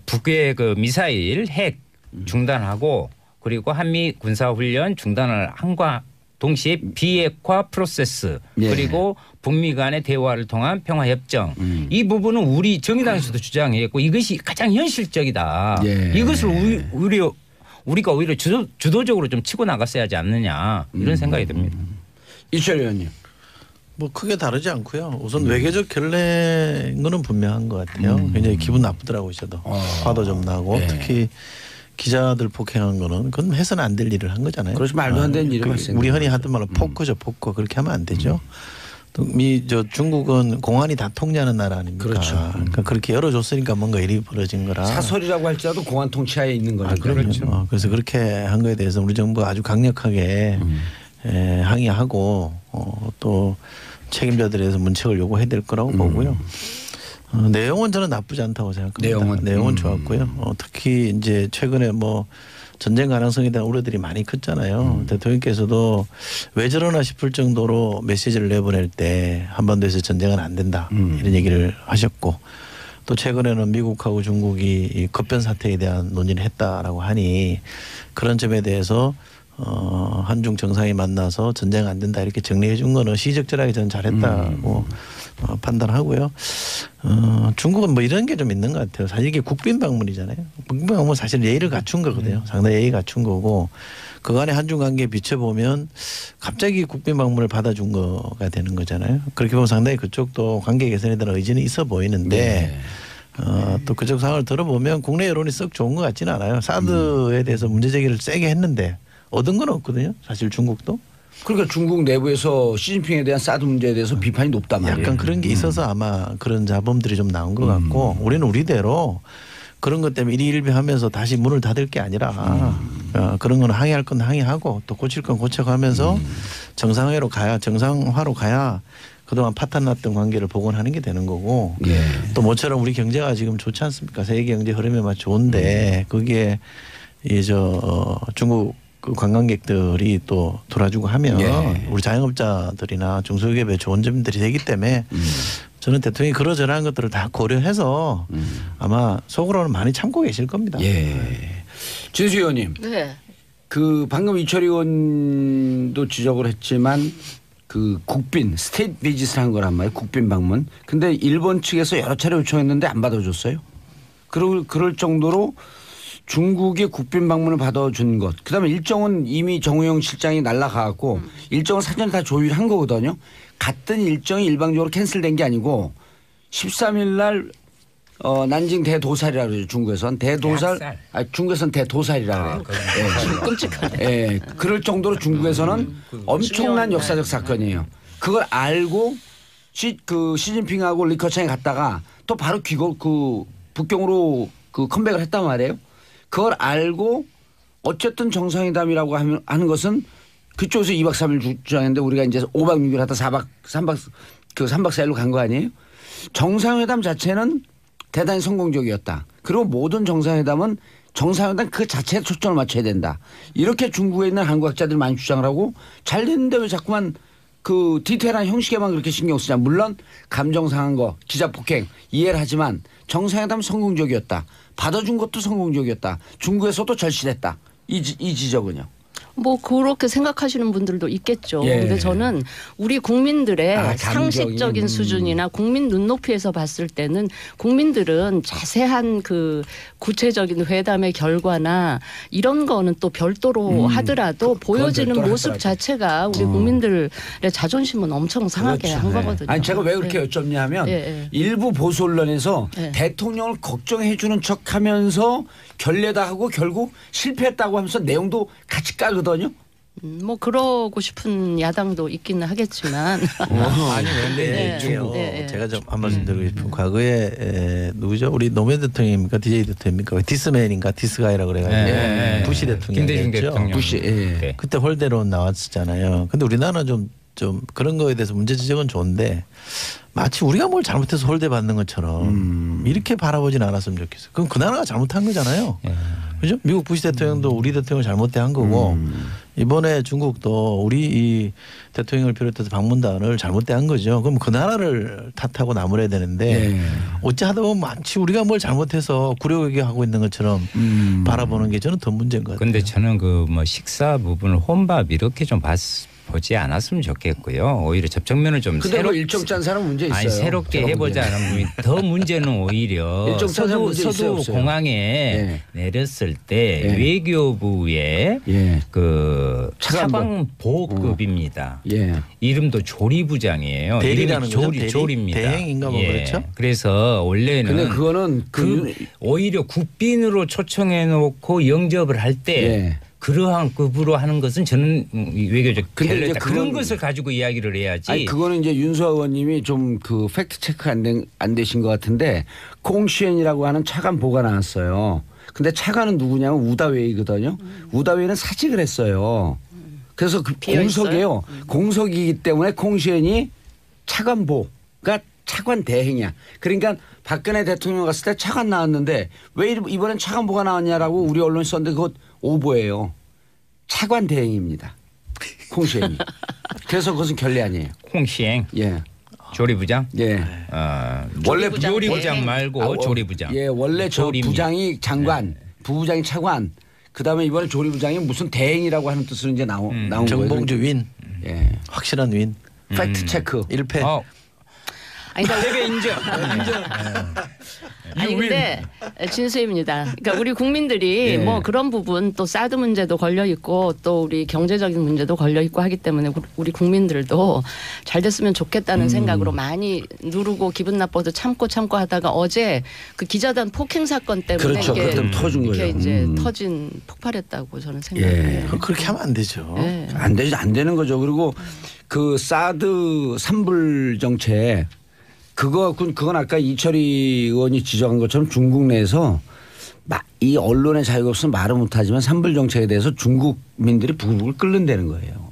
북의 그 미사일 핵 중단하고 그리고 한미 군사훈련 중단을 한과 동시에 비핵화 프로세스 그리고 북미 간의 대화를 통한 평화협정 이 부분은 우리 정의당에서도 주장했고 이것이 가장 현실적이다. 이것을 우리가 오히려 주도적으로 좀 치고 나갔어야 하지 않느냐 이런 생각이 듭니다. 이철 의원님. 뭐 크게 다르지 않고요. 우선 외교적 결례인 거는 분명한 것 같아요. 굉장히 기분 나쁘더라고요. 저도 화도 좀 나고 특히 기자들 폭행한 거는 그건 해서는 안 될 일을 한 거잖아요. 그렇지 말도 안 되는 일이 발생. 우리 흔히 하던 말로 포커죠, 포커. 그렇게 하면 안 되죠. 또 중국은 공안이 다 통제하는 나라 아닙니까? 그렇죠. 그러니까 그렇게 열어줬으니까 뭔가 일이 벌어진 거라. 사설이라고 할지라도 공안 통치하에 있는 거죠. 그렇죠. 그래서 그렇게 한 거에 대해서 우리 정부가 아주 강력하게 항의하고 또 책임자들에 대해서 문책을 요구해야 될 거라고 보고요. 내용은 저는 나쁘지 않다고 생각합니다. 내용은 좋았고요. 특히 이제 최근에 뭐 전쟁 가능성에 대한 우려들이 많이 컸잖아요. 대통령께서도 왜 저러나 싶을 정도로 메시지를 내보낼 때 한반도에서 전쟁은 안 된다 이런 얘기를 하셨고 또 최근에는 미국하고 중국이 이 급변 사태에 대한 논의를 했다라고 하니 그런 점에 대해서 한중 정상이 만나서 전쟁 안 된다 이렇게 정리해 준 거는 시적절하게 저는 잘했다고 판단하고요. 중국은 뭐 이런 게 좀 있는 것 같아요. 사실 이게 국빈 방문이잖아요. 국빈 방문 사실 예의를 갖춘 거거든요. 상당히 예의 갖춘 거고 그간의 한중 관계에 비춰보면 갑자기 국빈 방문을 받아준 거가 되는 거잖아요. 그렇게 보면 상당히 그쪽도 관계 개선에 대한 의지는 있어 보이는데 또 그쪽 상황을 들어보면 국내 여론이 썩 좋은 것 같지는 않아요. 사드에 대해서 문제 제기를 세게 했는데 얻은 건 없거든요. 사실 중국도. 그러니까 중국 내부에서 시진핑에 대한 사드 문제에 대해서 비판이 높단 말이에요. 약간 그런 게 있어서 아마 그런 자범들이 좀 나온 것 같고 우리는 우리대로 그런 것 때문에 일희일비하면서 다시 문을 닫을 게 아니라 그런 건 항의할 건 항의하고 또 고칠 건 고쳐가면서 정상화로 가야 그동안 파탄났던 관계를 복원하는 게 되는 거고 또 모처럼 우리 경제가 지금 좋지 않습니까? 세계 경제 흐름에 맞 좋은데 거기에 중국 그 관광객들이 또 돌아주고 하면 우리 자영업자들이나 중소기업에 좋은 점들이 되기 때문에 저는 대통령이 그러저러한 것들을 다 고려해서 아마 속으로는 많이 참고 계실 겁니다. 진수 의원님. 네. 그 방금 이철희 의원도 지적을 했지만 그 국빈 스테이트 비짓을 한 거란 말이에요. 국빈 방문. 근데 일본 측에서 여러 차례 요청했는데 안 받아줬어요. 그럴 정도로 중국의 국빈 방문을 받아준 것. 그다음에 일정은 이미 정우영 실장이 날라가고 일정은 사전에 다 조율한 거거든요. 같은 일정이 일방적으로 캔슬된 게 아니고 13일 날 난징 대도살이라고 그러죠. 중국에선 대도살. 중국에선 대도살이라고 그래요. 끔찍하네. 예, 그럴 정도로 중국에서는 엄청난 역사적 사건이에요. 그걸 알고 시진핑하고 리커창이 갔다가 또 바로 북경으로 컴백을 했단 말이에요. 그걸 알고 어쨌든 정상회담이라고 하는 것은 그쪽에서 2박 3일 주장했는데 우리가 이제 5박 6일 하다 3박 4일로 간 거 아니에요? 정상회담 자체는 대단히 성공적이었다. 그리고 모든 정상회담은 정상회담 그 자체에 초점을 맞춰야 된다. 이렇게 중국에 있는 한국학자들이 많이 주장을 하고 잘 됐는데 왜 자꾸만 그 디테일한 형식에만 그렇게 신경 쓰냐. 물론 감정 상한 거, 기자 폭행 이해를 하지만 정상회담 성공적이었다. 받아준 것도 성공적이었다. 중국에서도 절실했다. 이 지적은요. 뭐 그렇게 생각하시는 분들도 있겠죠. 예. 근데 저는 우리 국민들의 감정이. 상식적인 수준이나 국민 눈높이에서 봤을 때는 국민들은 자세한 그 구체적인 회담의 결과나 이런 거는 또 별도로 하더라도 보여지는 별도로 모습 하더라도. 자체가 우리 국민들의 자존심은 엄청 상하게 그렇죠. 한 네. 거거든요. 아니 제가 왜 그렇게 네. 여쭙냐면 예. 일부 보수 언론에서 예. 대통령을 걱정해 주는 척하면서 결례다 하고 결국 실패했다고 하면서 내용도 같이 까거든요. 뭐 그러고 싶은 야당도 있기는 하겠지만 아니 근데 네. 이제 중국 네. 제가 좀 한 말씀 드리고 싶은 과거에 누구죠? 우리 노무현 대통령입니까? DJ 대통령입니까? 디스맨인가? 디스가이라고 그래가지고 네. 부시 대통령이었죠. 김대중 대통령. 부시, 예. 네. 그때 홀대론 나왔었잖아요. 근데 우리나라는 좀 그런 거에 대해서 문제 지적은 좋은데 마치 우리가 뭘 잘못해서 홀대 받는 것처럼 이렇게 바라보진 않았으면 좋겠어요. 그럼 그 나라가 잘못한 거잖아요. 그죠? 미국 부시 대통령도 우리 대통령을 잘못돼 한 거고 이번에 중국도 우리 이 대통령을 비롯해서 방문단을 잘못돼 한 거죠. 그럼 그 나라를 탓하고 나무래야 되는데 어찌 하다 보면 마치 우리가 뭘 잘못해서 구려오게 하고 있는 것처럼 바라보는 게 저는 더 문제인 것 같아요. 근데 저는 그 뭐 식사 부분을 혼밥 이렇게 좀 보지 않았으면 좋겠고요. 오히려 접촉면을 좀 근데 뭐 일정 짠 사람 문제 있어요. 아니 새롭게 제가 해보자는 분이 더 문제는 오히려 일정 짠 사람 문제 있어요, 서도 없어요? 공항에 예. 내렸을 때 예. 외교부의 예. 그 차관보. 차관보급입니다. 예. 이름도 조리부장이에요. 대리라는 이름이 거죠? 대리? 조리입니다. 대행인가 뭐 그렇죠? 그래서 원래는 근데 그거는 오히려 국빈으로 초청해 놓고 영접을 할 때 예. 그러한 급으로 하는 것은 저는 외교적 근데 결례다. 이제 그런 그건- 것을 가지고 이야기를 해야지. 아니 그거는 이제 윤수아 의원님이 좀 그 팩트 체크 안 되신 것 같은데 콩시엔이라고 하는 차관 보가 나왔어요. 근데 차관은 누구냐면 우다웨이거든요. 우다웨이는 사직을 했어요. 그래서 그 비어 공석이에요. 공석이기 때문에 콩시엔이 차관보가 차관 대행이야. 그러니까 박근혜 대통령 갔을 때 차관 나왔는데 왜 이번엔 차관보가 나왔냐라고 우리 언론이 썼는데 그것 오보예요. 차관 대행입니다. 콩시엔이. 그래서 그것은 결례 아니에요. 콩시행 예. 조리부장. 예. 원래 조리부장 요리부장 대행. 말고 조리부장. 예, 원래 저 조리입니다. 부장이 장관, 부부장이 차관. 그다음에 이번에 조리부장이 무슨 대행이라고 하는 뜻으로 이제 나온 거예요. 정봉주 윈. 예. 확실한 윈. 팩트 체크. 1패. 아니, 그러니까 대배 인정. 아니 근데 진수입니다. 그러니까 우리 국민들이 예. 뭐 그런 부분 또 사드 문제도 걸려 있고 또 우리 경제적인 문제도 걸려 있고 하기 때문에 우리 국민들도 잘 됐으면 좋겠다는 생각으로 많이 누르고 기분 나빠도 참고 하다가 어제 그 기자단 폭행 사건 때문에 그렇죠. 이게 그것 때문에 터진 이렇게 거죠. 이제 터진 폭발했다고 저는 생각해요. 그렇게 하면 안 되죠. 예. 안 되는 거죠. 그리고 그 사드 산불 정책 그건 아까 이철희 의원이 지적한 것처럼 중국 내에서 이 언론의 자유가 없으면 말은 못하지만 산불 정책에 대해서 중국민들이 부글부글 끓는다는 거예요.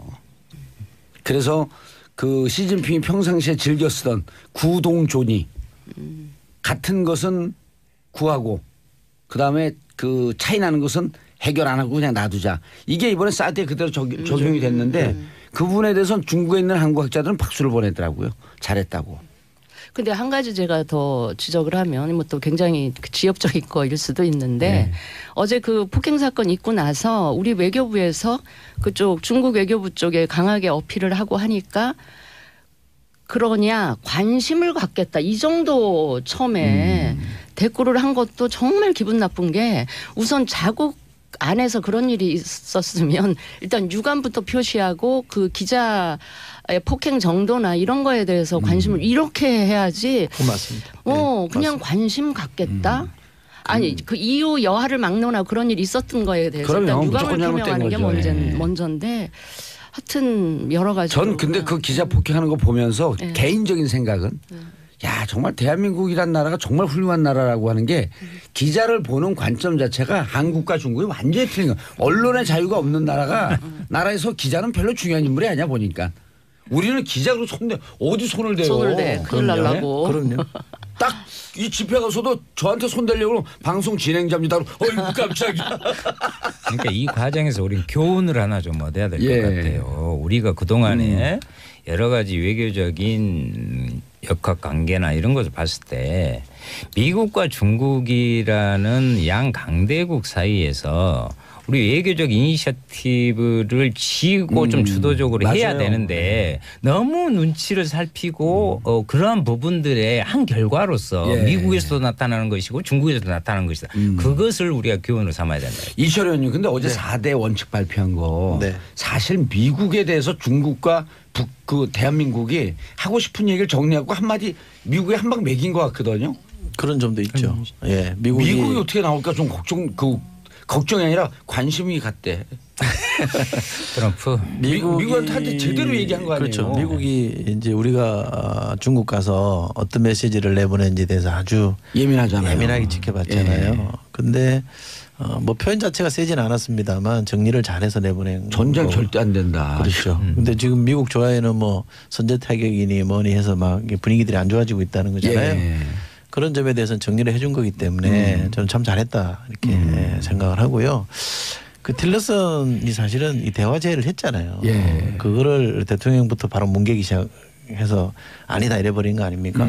그래서 그 시진핑이 평상시에 즐겨 쓰던 구동조니 같은 것은 구하고 그다음에 그 차이 나는 것은 해결 안 하고 그냥 놔두자. 이게 이번에 사드에 그대로 적용이 됐는데 그 부분에 대해서는 중국에 있는 한국학자들은 박수를 보내더라고요. 잘했다고. 근데 한 가지 제가 더 지적을 하면 뭐 또 굉장히 지역적인 거일 수도 있는데 어제 그 폭행 사건 있고 나서 우리 외교부에서 그쪽 중국 외교부 쪽에 강하게 어필을 하고 하니까 그러냐 관심을 갖겠다 이 정도 처음에 대꾸를 한 것도 정말 기분 나쁜 게 우선 자국 안에서 그런 일이 있었으면 일단 유감부터 표시하고 그 기자의 폭행 정도나 이런 거에 대해서 관심을 이렇게 해야지. 맞습니다. 그냥 맞습니다. 관심 갖겠다. 아니 그 이후 여하를 막론하고 그런 일이 있었던 거에 대해서 그럼요. 일단 유감을 무조건 표명하는 게 잘못된 거죠. 먼저인데 하여튼 여러 가지. 전 근데 그 기자 폭행하는 거 보면서 개인적인 생각은 야 정말 대한민국이란 나라가 정말 훌륭한 나라라고 하는 게 기자를 보는 관점 자체가 한국과 중국이 완전히 틀린 거야. 언론의 자유가 없는 나라에서 기자는 별로 중요한 인물이 아니야 보니까. 우리는 기자로 어디 손을 대요. 손을 대 큰일 날라고. 그럼요. 딱 이 집회 가서도 저한테 손 대려고 방송 진행자입니다. 어이구 깜짝이야. 그러니까 이 과정에서 우리는 교훈을 하나 좀 얻어야 될 것 같아요. 우리가 그동안에 여러 가지 외교적인 역학 관계나 이런 것을 봤을 때 미국과 중국이라는 양 강대국 사이에서 우리 외교적 이니셔티브를 쥐고 좀 주도적으로 맞아요. 해야 되는데 너무 눈치를 살피고 그러한 부분들의 한 결과로서 미국에서도 나타나는 것이고 중국에서도 나타나는 것이다. 그것을 우리가 교훈으로 삼아야 된다. 이철 의원님 근데 어제 4대 원칙 발표한 거 사실 미국에 대해서 중국과 그 대한민국이 하고 싶은 얘기를 정리하고 한마디 미국에 한 방 매긴 것 같거든요. 그런 점도 있죠. 예, 미국이 어떻게 나올까 좀 걱정이 아니라 관심이 갔대. 트럼프. 미국한테 제대로 얘기한 거 아니에요. 그렇죠. 미국이 이제 우리가 중국 가서 어떤 메시지를 내보내는지에 대해서 아주 예민하잖아요. 예민하게 지켜봤잖아요. 근데 뭐 표현 자체가 세진 않았습니다만 정리를 잘해서 내보낸 전쟁 거. 절대 안 된다. 그렇죠. 근데 지금 미국 조야에는 뭐 선제 타격이니 뭐니 해서 막 분위기들이 안 좋아지고 있다는 거잖아요. 그런 점에 대해서는 정리를 해준 거기 때문에 저는 참 잘했다 이렇게 생각을 하고요. 그 틸러슨이 사실은 이 대화 제의를 했잖아요. 그거를 대통령부터 바로 뭉개기 시작해서 아니다 이래버린 거 아닙니까?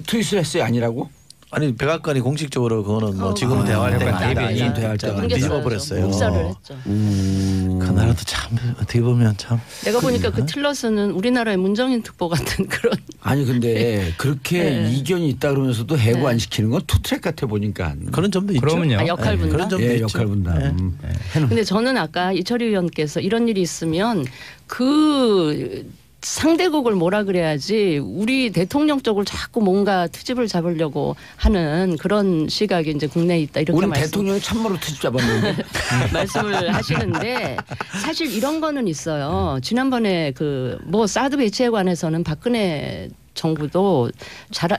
트윗을 했어요 아니라고? 아니 백악관이 공식적으로 그거는 뭐 지금 대화할 때가 아니다. 대변인 대화할 때가 뒤집어 버렸어요. 묵살을 했죠. 그 나라도 참 어떻게 보면 참. 내가 보니까 그 틸러슨은 우리나라의 문정인 특보 같은 그런. 아니 근데 그렇게 이견이 있다 그러면서도 해고 안 시키는 건 투트랙 같아 보니까. 그런 점도 있죠. 그러면요. 역할 분담. 그런 점도 있죠. 역할 분담. 근데 저는 아까 이철희 의원께서 이런 일이 있으면 그 상대국을 뭐라 그래야지 우리 대통령 쪽을 자꾸 뭔가 트집을 잡으려고 하는 그런 시각이 이제 국내에 있다 이렇게 우리 대통령이 참모로 트집 잡았는데 말씀을 하시는데 사실 이런 거는 있어요. 지난번에 그 뭐 사드 배치에 관해서는 박근혜 정부도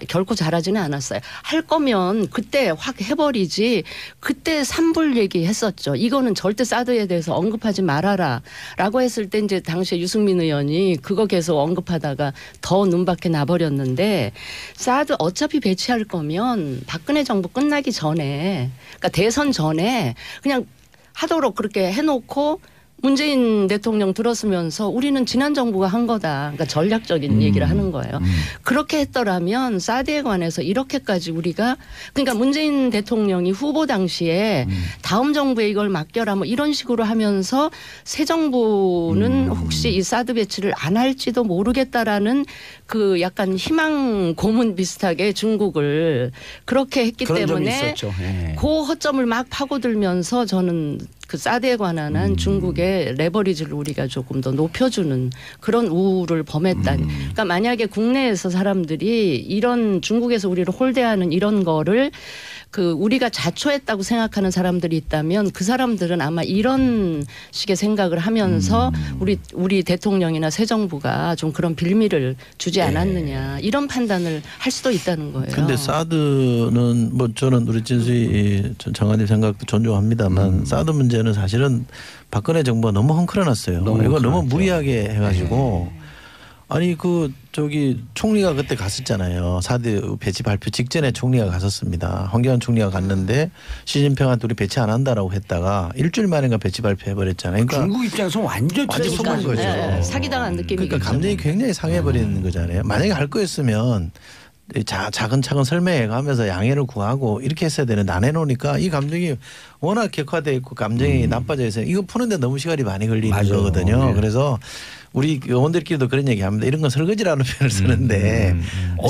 결코 잘하지는 않았어요. 할 거면 그때 확 해버리지 그때 산불 얘기했었죠. 이거는 절대 사드에 대해서 언급하지 말아라 라고 했을 때 이제 당시에 유승민 의원이 그거 계속 언급하다가 더 눈밖에 나버렸는데 사드 어차피 배치할 거면 박근혜 정부 끝나기 전에 그러니까 대선 전에 그냥 하도록 그렇게 해놓고 문재인 대통령 들었으면서 우리는 지난 정부가 한 거다. 그러니까 전략적인 얘기를 하는 거예요. 그렇게 했더라면 사드에 관해서 이렇게까지 우리가 그러니까 문재인 대통령이 후보 당시에 다음 정부에 이걸 맡겨라 뭐 이런 식으로 하면서 새 정부는 혹시 이 사드 배치를 안 할지도 모르겠다라는 그 약간 희망 고문 비슷하게 중국을 그렇게 했기 때문에 그 허점을 막 파고들면서 저는 그 사드에 관한 한 중국의 레버리지를 우리가 조금 더 높여주는 그런 우를 범했다니. 그러니까 만약에 국내에서 사람들이 이런 중국에서 우리를 홀대하는 이런 거를 그 우리가 자초했다고 생각하는 사람들이 있다면 그 사람들은 아마 이런 식의 생각을 하면서 우리 대통령이나 새 정부가 좀 그런 빌미를 주지 않았느냐 이런 판단을 할 수도 있다는 거예요. 근데 사드는 뭐 저는 우리 진수희 전 장관님 생각도 존중합니다만 사드 문제는 사실은 박근혜 정부가 너무 헝클어놨어요. 이거 너무 무리하게 해가지고 아니 그 저기 총리가 그때 갔었잖아요. 사드 배치 발표 직전에 총리가 갔었습니다. 황교안 총리가 갔는데 시진핑한테 우리 배치 안 한다라고 했다가 일주일 만인가 배치 발표해버렸잖아요. 그러니까 중국 입장에서 완전 속은 거죠. 사기당한 느낌이겠죠. 그러니까 감정이 굉장히 상해버리는 거잖아요. 만약에 할 거였으면 차근차근 설명해 가면서 양해를 구하고 이렇게 했어야 되는데 안 해놓으니까 이 감정이 워낙 격화돼 있고 감정이 나빠져 있어요. 이거 푸는데 너무 시간이 많이 걸리는 맞아요. 거거든요. 네. 그래서 우리 의원들끼리도 그런 얘기합니다. 이런 건 설거지라는 표현을 쓰는데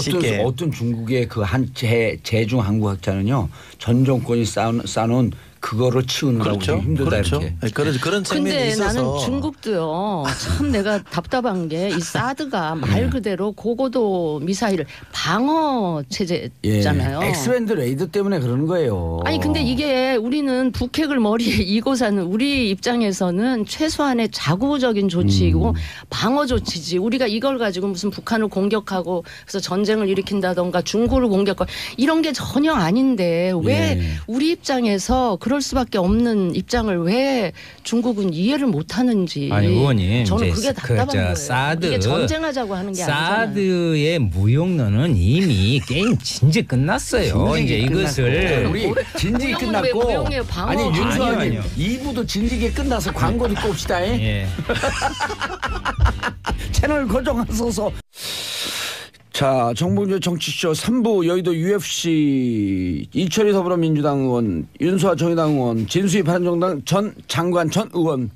쉽게 어떤 중국의 그 한 재중 한국학자는요 전 정권이 쌓아놓은 그거를 치우느라고 그렇죠. 힘들다 그렇죠. 이렇게. 그런 측면이 근데 있어서 나는 중국도요. 참 내가 답답한 게 이 사드가 말 그대로 고고도 미사일 방어 체제잖아요. 엑스밴드 레이더 때문에 그러는 거예요. 아니 근데 이게 우리는 북핵을 머리에 이고 사는 우리 입장에서는 최소한의 자구적인 조치이고 방어 조치지. 우리가 이걸 가지고 무슨 북한을 공격하고 그래서 전쟁을 일으킨다던가 중국을 공격하고 이런 게 전혀 아닌데 왜 우리 입장에서 그럴 수밖에 없는 입장을 왜 중국은 이해를 못하는지. 아니 의원님 저는 이제 그게 답답한 거예요. 사드 이게 전쟁하자고 하는 게 아니잖아요. 사드의 무용론은 이미 게임 진지 끝났어요. 이제 이것을 우리 진지게 무용은 끝났고 왜 무용이에요? 방어. 아니 윤수아님 아니요. 2부도 진지게 끝나서 광고 듣고 옵시다. 예. 채널 고정하소서. 자, 정봉주 정치쇼 3부 여의도 UFC 이철희 더불어민주당 의원, 윤수아 정의당 의원, 진수희 바른정당 전 장관 전 의원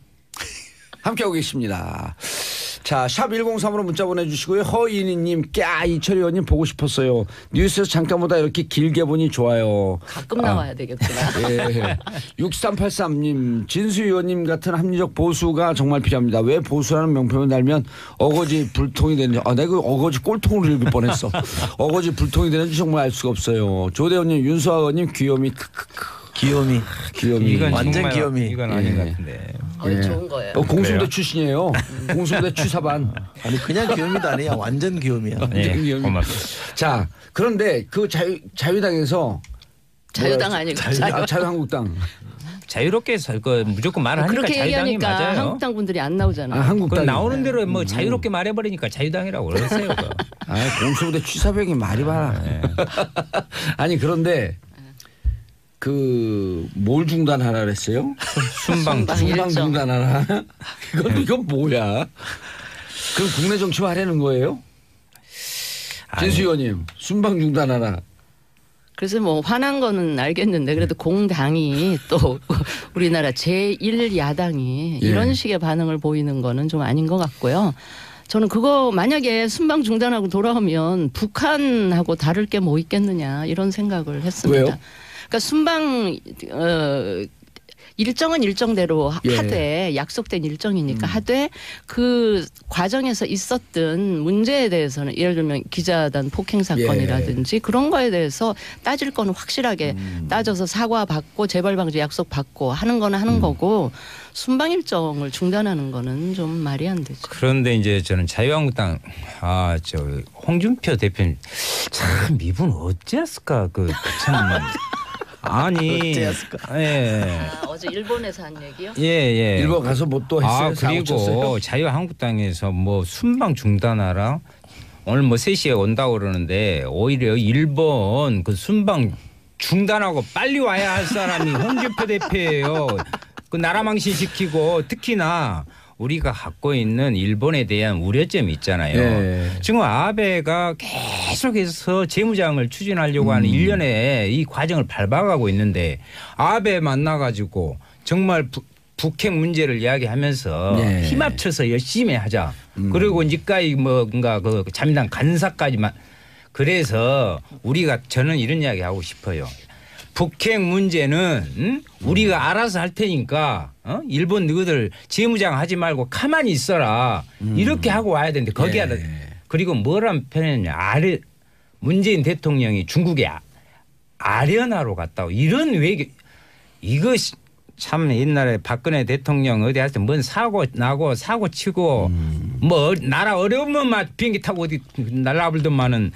함께하고 계십니다. 자, 샵 1035로 문자 보내주시고요. 허이니님, 이철희 의원님 보고 싶었어요. 뉴스에서 잠깐 보다 이렇게 길게 보니 좋아요. 가끔 나와야 되겠구나. 예. 6383님, 진수희 의원님 같은 합리적 보수가 정말 필요합니다. 왜 보수라는 명품을 달면 어거지 불통이 되는지, 내가 그 어거지 꼴통으로 읽을 뻔했어. 어거지 불통이 되는지 정말 알 수가 없어요. 조대원님, 윤수아 의원님 귀요미, 귀요미. 이건 완전 정말 귀요미. 이건 아닌 것 같은데. 좋은 거예요. 공수부대 출신이에요. 공수부대 취사반. 아니 그냥 귀요미도 아니야. 완전 귀요미야. 네, 고맙습니다. 자, 그런데 그 자유당에서 자유당 아니고 자유한국당. 자유롭게 무조건 말하니까 그렇게 자유당이 얘기하니까 맞아요. 한국당 분들이 안 나오잖아요. 한국당 나오는 대로 뭐 자유롭게 말해버리니까 자유당이라고 그러세요. 공수부대 취사병이 말이 많아. 아니 그런데 뭘 중단하라 그랬어요? 순방 중방 중단하라. 이건 뭐야? 그럼 국내 정치화 하려는 거예요? 진수 의원님 순방 중단하라. 그래서 뭐 화난 거는 알겠는데 그래도 공당이 또 우리나라 제1야당이 이런 식의 반응을 보이는 거는 좀 아닌 것 같고요. 저는 그거 만약에 순방 중단하고 돌아오면 북한하고 다를 게 뭐 있겠느냐 이런 생각을 했습니다. 왜요? 그러니까 순방 일정은 일정대로 하되 약속된 일정이니까 하되 그 과정에서 있었던 문제에 대해서는 예를 들면 기자단 폭행 사건이라든지 그런 거에 대해서 따질 거는 확실하게 따져서 사과받고 재발 방지 약속 받고 하는 거는 하는 거고 순방 일정을 중단하는 거는 좀 말이 안 되죠. 그런데 이제 저는 자유한국당 홍준표 대표님 참 이분 어찌했을까 참 아니 어째였을까? 예. 어제 일본에서 한 얘기요? 예. 일본 가서 뭐 또 했어요? 그리고 자유한국당에서 뭐 순방 중단하라 오늘 뭐 3시에 온다고 그러는데 오히려 일본 그 순방 중단하고 빨리 와야 할 사람이 홍준표 대표예요. 그 나라 망신시키고 특히나 우리가 갖고 있는 일본에 대한 우려점이 있잖아요. 네. 지금 아베가 계속해서 재무장을 추진하려고 하는 일련의 이 과정을 밟아가고 있는데 아베 만나가지고 정말 북핵 문제를 이야기하면서 힘 합쳐서 열심히 하자. 그리고 이까지 뭔가 그 자민당 간사까지만 그래서 저는 이런 이야기 하고 싶어요. 북핵 문제는 우리가 알아서 할 테니까 일본 너희들 재무장 하지 말고 가만히 있어라. 이렇게 하고 와야 되는데 거기에 그리고 뭐란 표현이냐. 문재인 대통령이 중국에 아련하러 갔다고 이런 외교 이거 참 옛날에 박근혜 대통령 어디 할 때 뭔 사고 나고 사고 치고 뭐 나라 어려우면 막 비행기 타고 어디 날라불더만은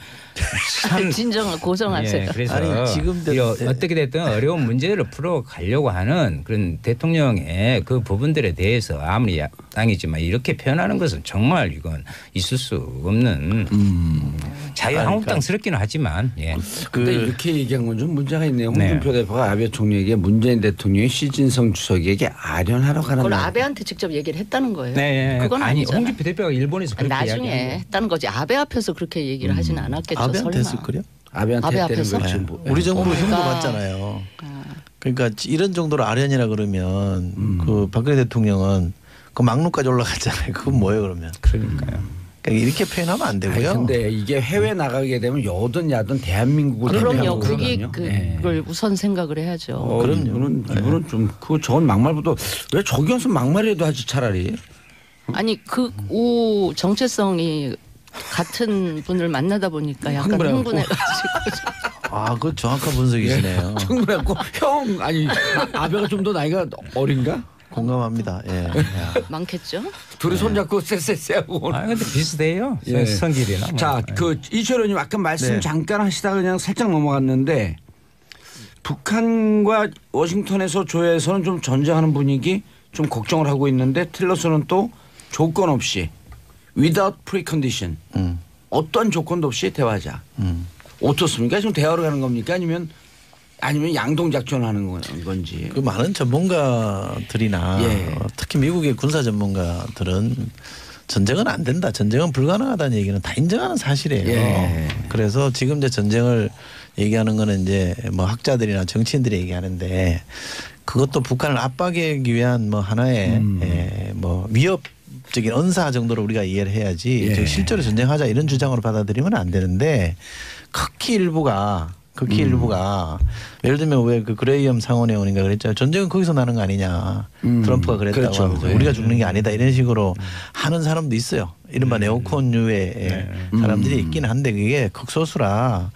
참 진정을 고정하세요. 예, 그래서 아니, 지금도 어떻게 됐든 어려운 문제를 풀어가려고 하는 그런 대통령의 그 부분들에 대해서 아무리 야당이지만 이렇게 표현하는 것은 정말 이건 있을 수 없는 자유한국당스럽기는 하지만 예. 근데 이렇게 얘기한 건 좀 문제가 있네요. 홍준표 대표가 아베 총리에게 문재인 대통령이 시진성 주석에게 아련하러 가는 그걸 날. 아베한테 직접 얘기를 했다는 거예요. 네, 그건 아니 아니잖아. 홍준표 대표가 일본에서 그렇게 나중에 이야기한 했다는 거지. 아베 앞에서 그렇게 얘기를 하진 않았겠죠. 아베한테 설마. 했을 거요? 아베한테 아베 했다는 앞에서? 거지. 네. 뭐. 우리 정부 그러니까. 흉도 받잖아요. 그러니까 이런 정도로 아련이라 그러면 그 박근혜 대통령은 그 막루까지 올라갔잖아요. 그건 뭐예요 그러면? 그러니까요. 그러니까 이렇게 표현하면 안 되고요. 근데 이게 해외 나가게 되면 여든 야든 대한민국을 그럼요. 대표하는 그게 거거든요. 그걸 우선 생각을 해야죠. 그럼요. 이분은 좀 그 저건 막말보다 왜 저기 와서 막말이라도 하지 차라리. 아니 극우 정체성이 같은 분을 만나다 보니까 약간 흥분해갖고. 흥분해가지고 아, 그 정확한 분석이시네요. 충분했고 형 아니 아베가 좀 더 나이가 어린가? 공감합니다. 예. 많겠죠. 둘이 손잡고 쎄쎄쎄하고. 아 근데 비슷해요. 예. 성질이나. 뭐. 자, 그 이철원님 아까 말씀 네. 잠깐 하시다가 그냥 살짝 넘어갔는데 북한과 워싱턴에서 조회에서는 좀 전쟁하는 분위기 좀 걱정을 하고 있는데 틸러스는 또 조건 없이 without precondition 어떤 조건도 없이 대화하자. 어떻습니까? 지금 대화로 가는 겁니까? 아니면 양동 작전하는 건지. 그 많은 전문가들이나 예. 특히 미국의 군사 전문가들은 전쟁은 안 된다. 전쟁은 불가능하다는 얘기는 다 인정하는 사실이에요. 예. 그래서 지금 이제 전쟁을 얘기하는 거는 이제 뭐 학자들이나 정치인들이 얘기하는데 그것도 북한을 압박하기 위한 뭐 하나의 뭐 위협적인 언사 정도로 우리가 이해를 해야지 예. 실제로 전쟁하자 이런 주장으로 받아들이면 안 되는데 극히 일부가 예를 들면 왜 그 그레이엄 상원의원인가 그랬잖아요. 전쟁은 거기서 나는 거 아니냐. 트럼프가 그랬다고 그렇죠. 하면서 네. 우리가 죽는 게 아니다 이런 식으로 하는 사람도 있어요. 이른바 네오콘류의 사람들이 있긴 한데 그게 극소수라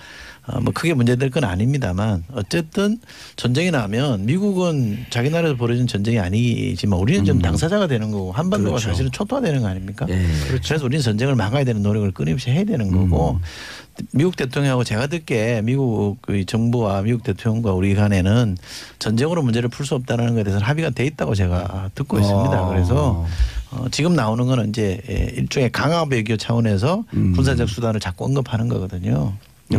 뭐 크게 문제될 건 아닙니다만 어쨌든 전쟁이 나면 미국은 자기 나라에서 벌어진 전쟁이 아니지만 우리는 좀 당사자가 되는 거고 한반도가 그렇죠. 사실은 초토화되는 거 아닙니까? 예. 그래서 우리는 전쟁을 막아야 되는 노력을 끊임없이 해야 되는 거고 미국 대통령하고 제가 듣기에 미국 그 정부와 미국 대통령과 우리 간에는 전쟁으로 문제를 풀 수 없다는 것에 대해서 합의가 돼 있다고 제가 듣고 있습니다. 그래서 지금 나오는 거는 이제 일종의 강화 외교 차원에서 군사적 수단을 자꾸 언급하는 거거든요.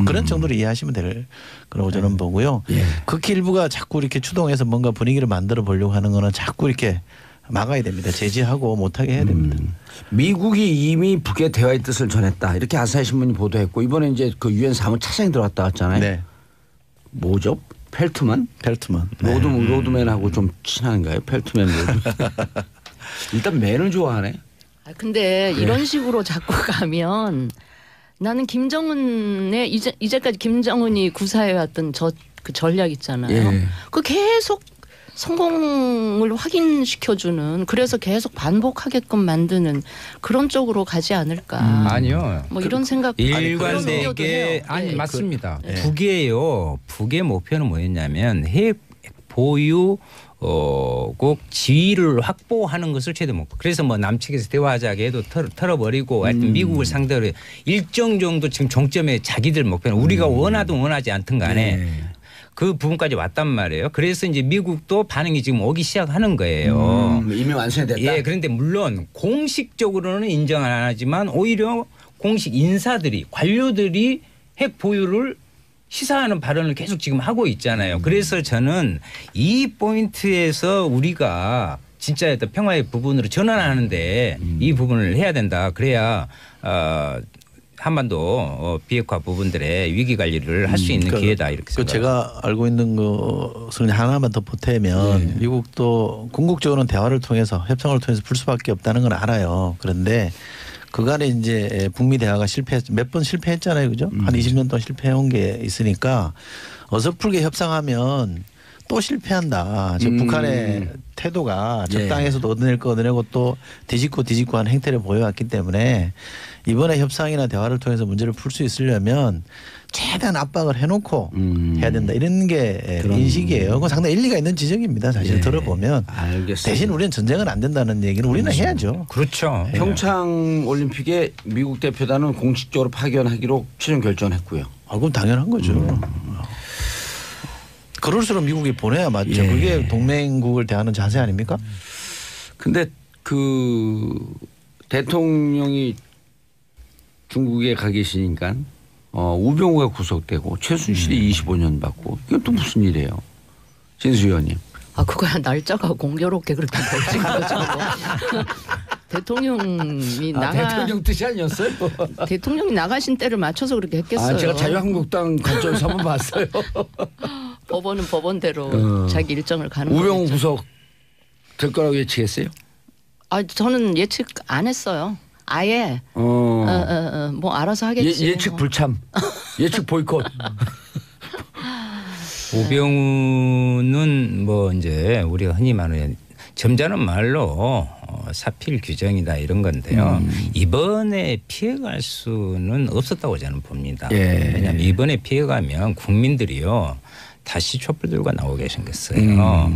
그런 정도로 이해하시면 될 거라고 저는 보고요. 예. 극히 일부가 자꾸 이렇게 추동해서 뭔가 분위기를 만들어 보려고 하는 거는 자꾸 이렇게 막아야 됩니다. 제지하고 못하게 해야 됩니다. 미국이 이미 북의 대화의 뜻을 전했다. 이렇게 아사히 신문이 보도했고 이번에 이제 그 유엔 사무 차장이 들어왔다 왔잖아요. 네. 뭐죠? 펠트만? 펠트만. 로드맨하고 좀 친한가요? 펠트맨 로드맨. 일단 맨을 좋아하네. 근데 이런 식으로 자꾸 가면 나는 김정은의 이제까지 김정은이 구사해왔던 그 전략 있잖아요. 예. 그 계속 성공을 확인시켜주는 그래서 계속 반복하게끔 만드는 그런 쪽으로 가지 않을까. 아니요. 뭐 이런 생각. 그런 우려도 일관되게 해요. 아니 예. 맞습니다. 북의 목표는 뭐였냐면 핵 보유 꼭 지위를 확보하는 것을 최대 목표. 그래서 뭐 남측에서 대화하자게 해도 털어버리고 하여튼 미국을 상대로 일정 정도 지금 종점에 자기들 목표는 우리가 원하든 원하지 않든 간에 네. 그 부분까지 왔단 말이에요. 그래서 이제 미국도 반응이 지금 오기 시작하는 거예요. 이미 완성이 됐다. 예, 그런데 물론 공식적으로는 인정 안 하지만 오히려 공식 인사들이 관료들이 핵 보유를 시사하는 발언을 계속 지금 하고 있잖아요. 그래서 저는 이 포인트에서 우리가 진짜 어떤 평화의 부분으로 전환하는데 이 부분을 해야 된다. 그래야 한반도 비핵화 부분들의 위기 관리를 할 수 있는 기회다 이렇게 생각합니다. 제가 알고 있는 것을 하나만 더 보태면 미국도 궁극적으로는 대화를 통해서 협상을 통해서 풀 수밖에 없다는 건 알아요. 그런데 그간에 이제 북미 대화가 몇 번 실패했잖아요, 그죠? 한 20년 동안 실패해온 게 있으니까 어설프게 협상하면 또 실패한다. 지금 북한의 태도가 적당해서도 얻어낼 거 얻어내고 또 뒤집고 하는 행태를 보여왔기 때문에 이번에 협상이나 대화를 통해서 문제를 풀 수 있으려면 최대한 압박을 해놓고 해야 된다. 이런 게 인식이에요. 그건 상당히 일리가 있는 지적입니다. 사실 들어보면. 알겠습니다. 대신 우리는 전쟁은 안 된다는 얘기는 우리는 해야죠. 그렇죠. 평창 올림픽에 미국 대표단은 공식적으로 파견하기로 최종 결정했고요. 그건 당연한 거죠. 그럴수록 미국이 보내야 맞죠. 예. 그게 동맹국을 대하는 자세 아닙니까? 근데 그 대통령이 중국에 가 계시니까 우병우가 구속되고 최순실이 25년 받고 이건 또 무슨 일이에요? 진수 의원님. 그거야 날짜가 공교롭게 그렇게 벌어진 거죠. 대통령이 대통령 뜻이 아니었어요? 대통령이 나가신 때를 맞춰서 그렇게 했겠어요. 제가 자유한국당 관점에서 한번 봤어요. 법원은 법원대로 자기 일정을 가는 거죠. 우병우 구속 될 거라고 예측했어요? 저는 예측 안 했어요. 아예 뭐 알아서 하겠지. 예측 불참, 예측 보이콧. 우병우는 뭐 이제 우리가 흔히 말하는 점잖은 말로 사필 규정이다 이런 건데요. 이번에 피해갈 수는 없었다고 저는 봅니다. 왜냐하면 이번에 피해가면 국민들이요 다시 촛불 들고 나오고 계신겠어요.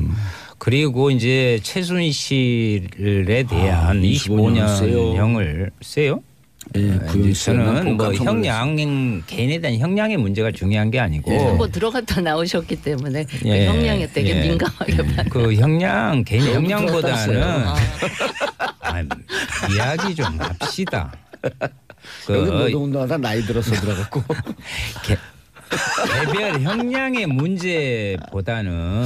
그리고 이제 최순실에 대한 25년형을 세요? 저는 뭐 형량 개인에 대한 형량의 문제가 중요한 게 아니고 뭐 들어갔다 나오셨기 때문에 그 형량에 되게 민감하게 봤어요. 그 형량 개인 형량보다는 이야기 좀 합시다. 여기 노동운동하다 나이 들어서 들어갔고 개별 형량의 문제보다는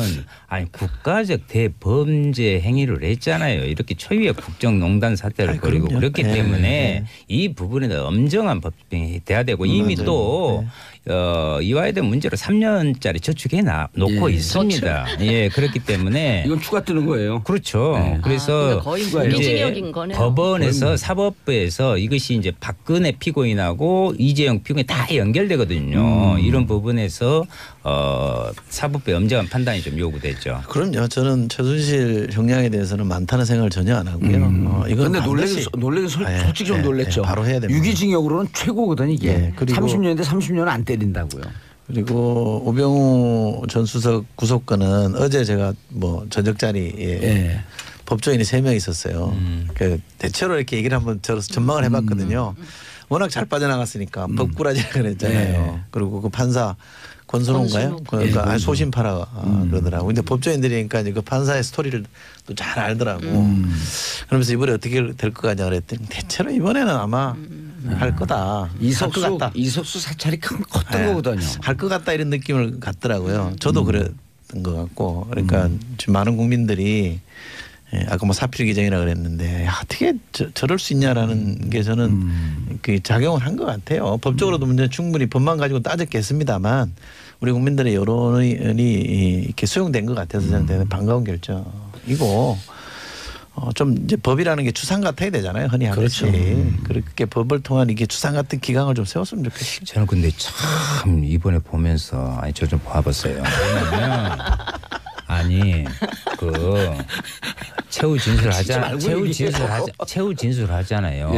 국가적 대범죄 행위를 했잖아요. 이렇게 초유의 국정농단 사태를 벌이고 그렇기 때문에 이 부분에 엄정한 법정이 돼야 되고 이미 또 이와에 대한 문제로 3년짜리 저축해 놓고 있습니다. 그렇기 때문에 이건 추가 뜨는 거예요. 그렇죠. 그래서 거의 무기징역인 거네요. 법원에서 사법부에서 이것이 이제 박근혜 피고인하고 이재용 피고인 다 연결되거든요. 이런 부분에서 사법부의 엄정한 판단이 좀 요구되죠. 그럼요. 저는 최순실 형량에 대해서는 많다는 생각을 전혀 안 하고요. 이건 근데 놀래긴 솔직히 좀 놀랬죠. 바로 해야 됩니다. 유기징역으로는 최고거든 이게. 그리고 30년인데 30년은 안 때린다고요. 그리고 우병우 전 수석 구속건은 어제 제가 뭐 저녁 자리에 법조인이 3명 있었어요. 그 대체로 이렇게 얘기를 한번 들어서 전망을 해봤거든요. 워낙 잘 빠져나갔으니까 법꾸라지라 그랬잖아요. 그리고 그 판사 권순호인가요? 그러니까 소심파라 그러더라고. 근데 법조인들이니까 이제 그 판사의 스토리를 또 잘 알더라고. 그러면서 이번에 어떻게 될 것 같냐 그랬더니 대체로 이번에는 아마 할 거다. 이석수 사찰이 컸던 거거든요. 할 것 같다 이런 느낌을 갖더라고요. 저도 그랬던 것 같고. 그러니까 지금 많은 국민들이 아까 뭐 사필 규정이라 그랬는데 어떻게 저럴 수 있냐라는 게 저는 그 작용을 한 것 같아요. 법적으로도 문제 충분히 법만 가지고 따졌겠습니다만 우리 국민들의 여론이 이렇게 수용된 것 같아서 저는 대단히 반가운 결정이고 좀 이제 법이라는 게 추상 같아야 되잖아요. 흔히 하듯이. 그렇게 법을 통한 이게 추상 같은 기강을 좀 세웠으면 좋겠어요. 저는 근데 참 이번에 보면서 저 좀 봐봤어요. 왜냐면 그 최후 진술을 하잖아요.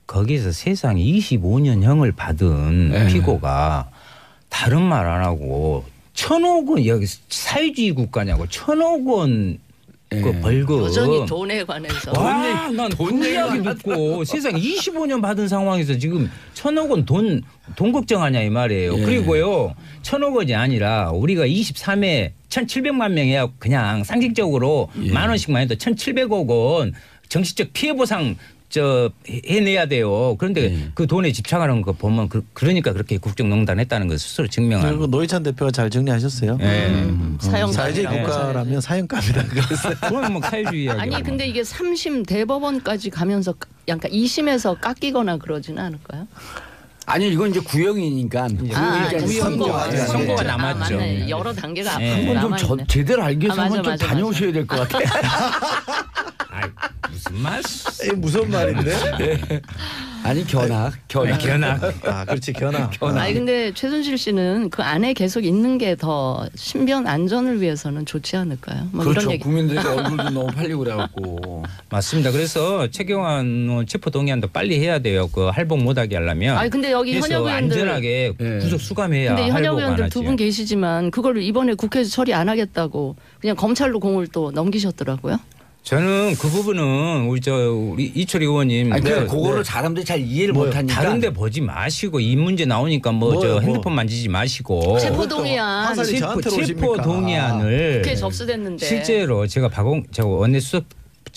거기서 세상에 25년형을 받은 피고가 다른 말 안 하고 1,000억 원 여기 사회주의 국가냐고 1,000억 원 그 벌금. 여전히 돈에 관해서. 난 돈 이야기 듣고 세상에 25년 받은 상황에서 지금 1,000억 원 돈 걱정하냐 이 말이에요. 그리고요 1,000억 원이 아니라 우리가 23회 1,700만 명 해야 그냥 상식적으로 10,000원씩만 해도 1,700억 원 정치적 피해 보상 해내야 돼요. 그런데 그 돈에 집착하는 거 보면 그러니까 그렇게 국정농단 했다는 걸 스스로 증명하는. 그리고 노회찬 대표가 잘 정리하셨어요. 사회주의 국가라면 사형감이라 그랬어요. 그건 뭐 사회주의 이야기. 아니 근데 이게 3심 대법원까지 가면서 약간 2심에서 깎이거나 그러지는 않을까요? 아니 이건 이제 구형이니까 선고가 남았죠. 맞네. 여러 단계가 앞으로 한번 좀 제대로 알기 위해서 한번 좀 다녀오셔야 될 것 같아요. 무슨 말? 무슨 말인데? 아니 견학. 그렇지 견학. 아니 근데 최순실 씨는 그 안에 계속 있는 게 더 신변 안전을 위해서는 좋지 않을까요? 뭐 그렇죠. 이런 얘기. 국민들의 얼굴도 너무 팔리고 그래갖고. 맞습니다. 그래서 최경환 체포 동의안도 빨리 해야 돼요. 그 할복 못하게 하려면. 아니 근데 여기 현역 의원들 안전하게 구속 수감해야. 근데 현역 할복 의원들 안 두 하지. 분 계시지만 그걸 이번에 국회에서 처리 안 하겠다고 그냥 검찰로 공을 또 넘기셨더라고요. 저는 그 부분은 우리 이철희 의원님 그거를 사람들이 잘 이해를 못하니까 다른데 보지 마시고 이 문제 나오니까 핸드폰 만지지 마시고 체포동의안 체포동의안을 국회에 접수됐는데 실제로 제가 원내 수석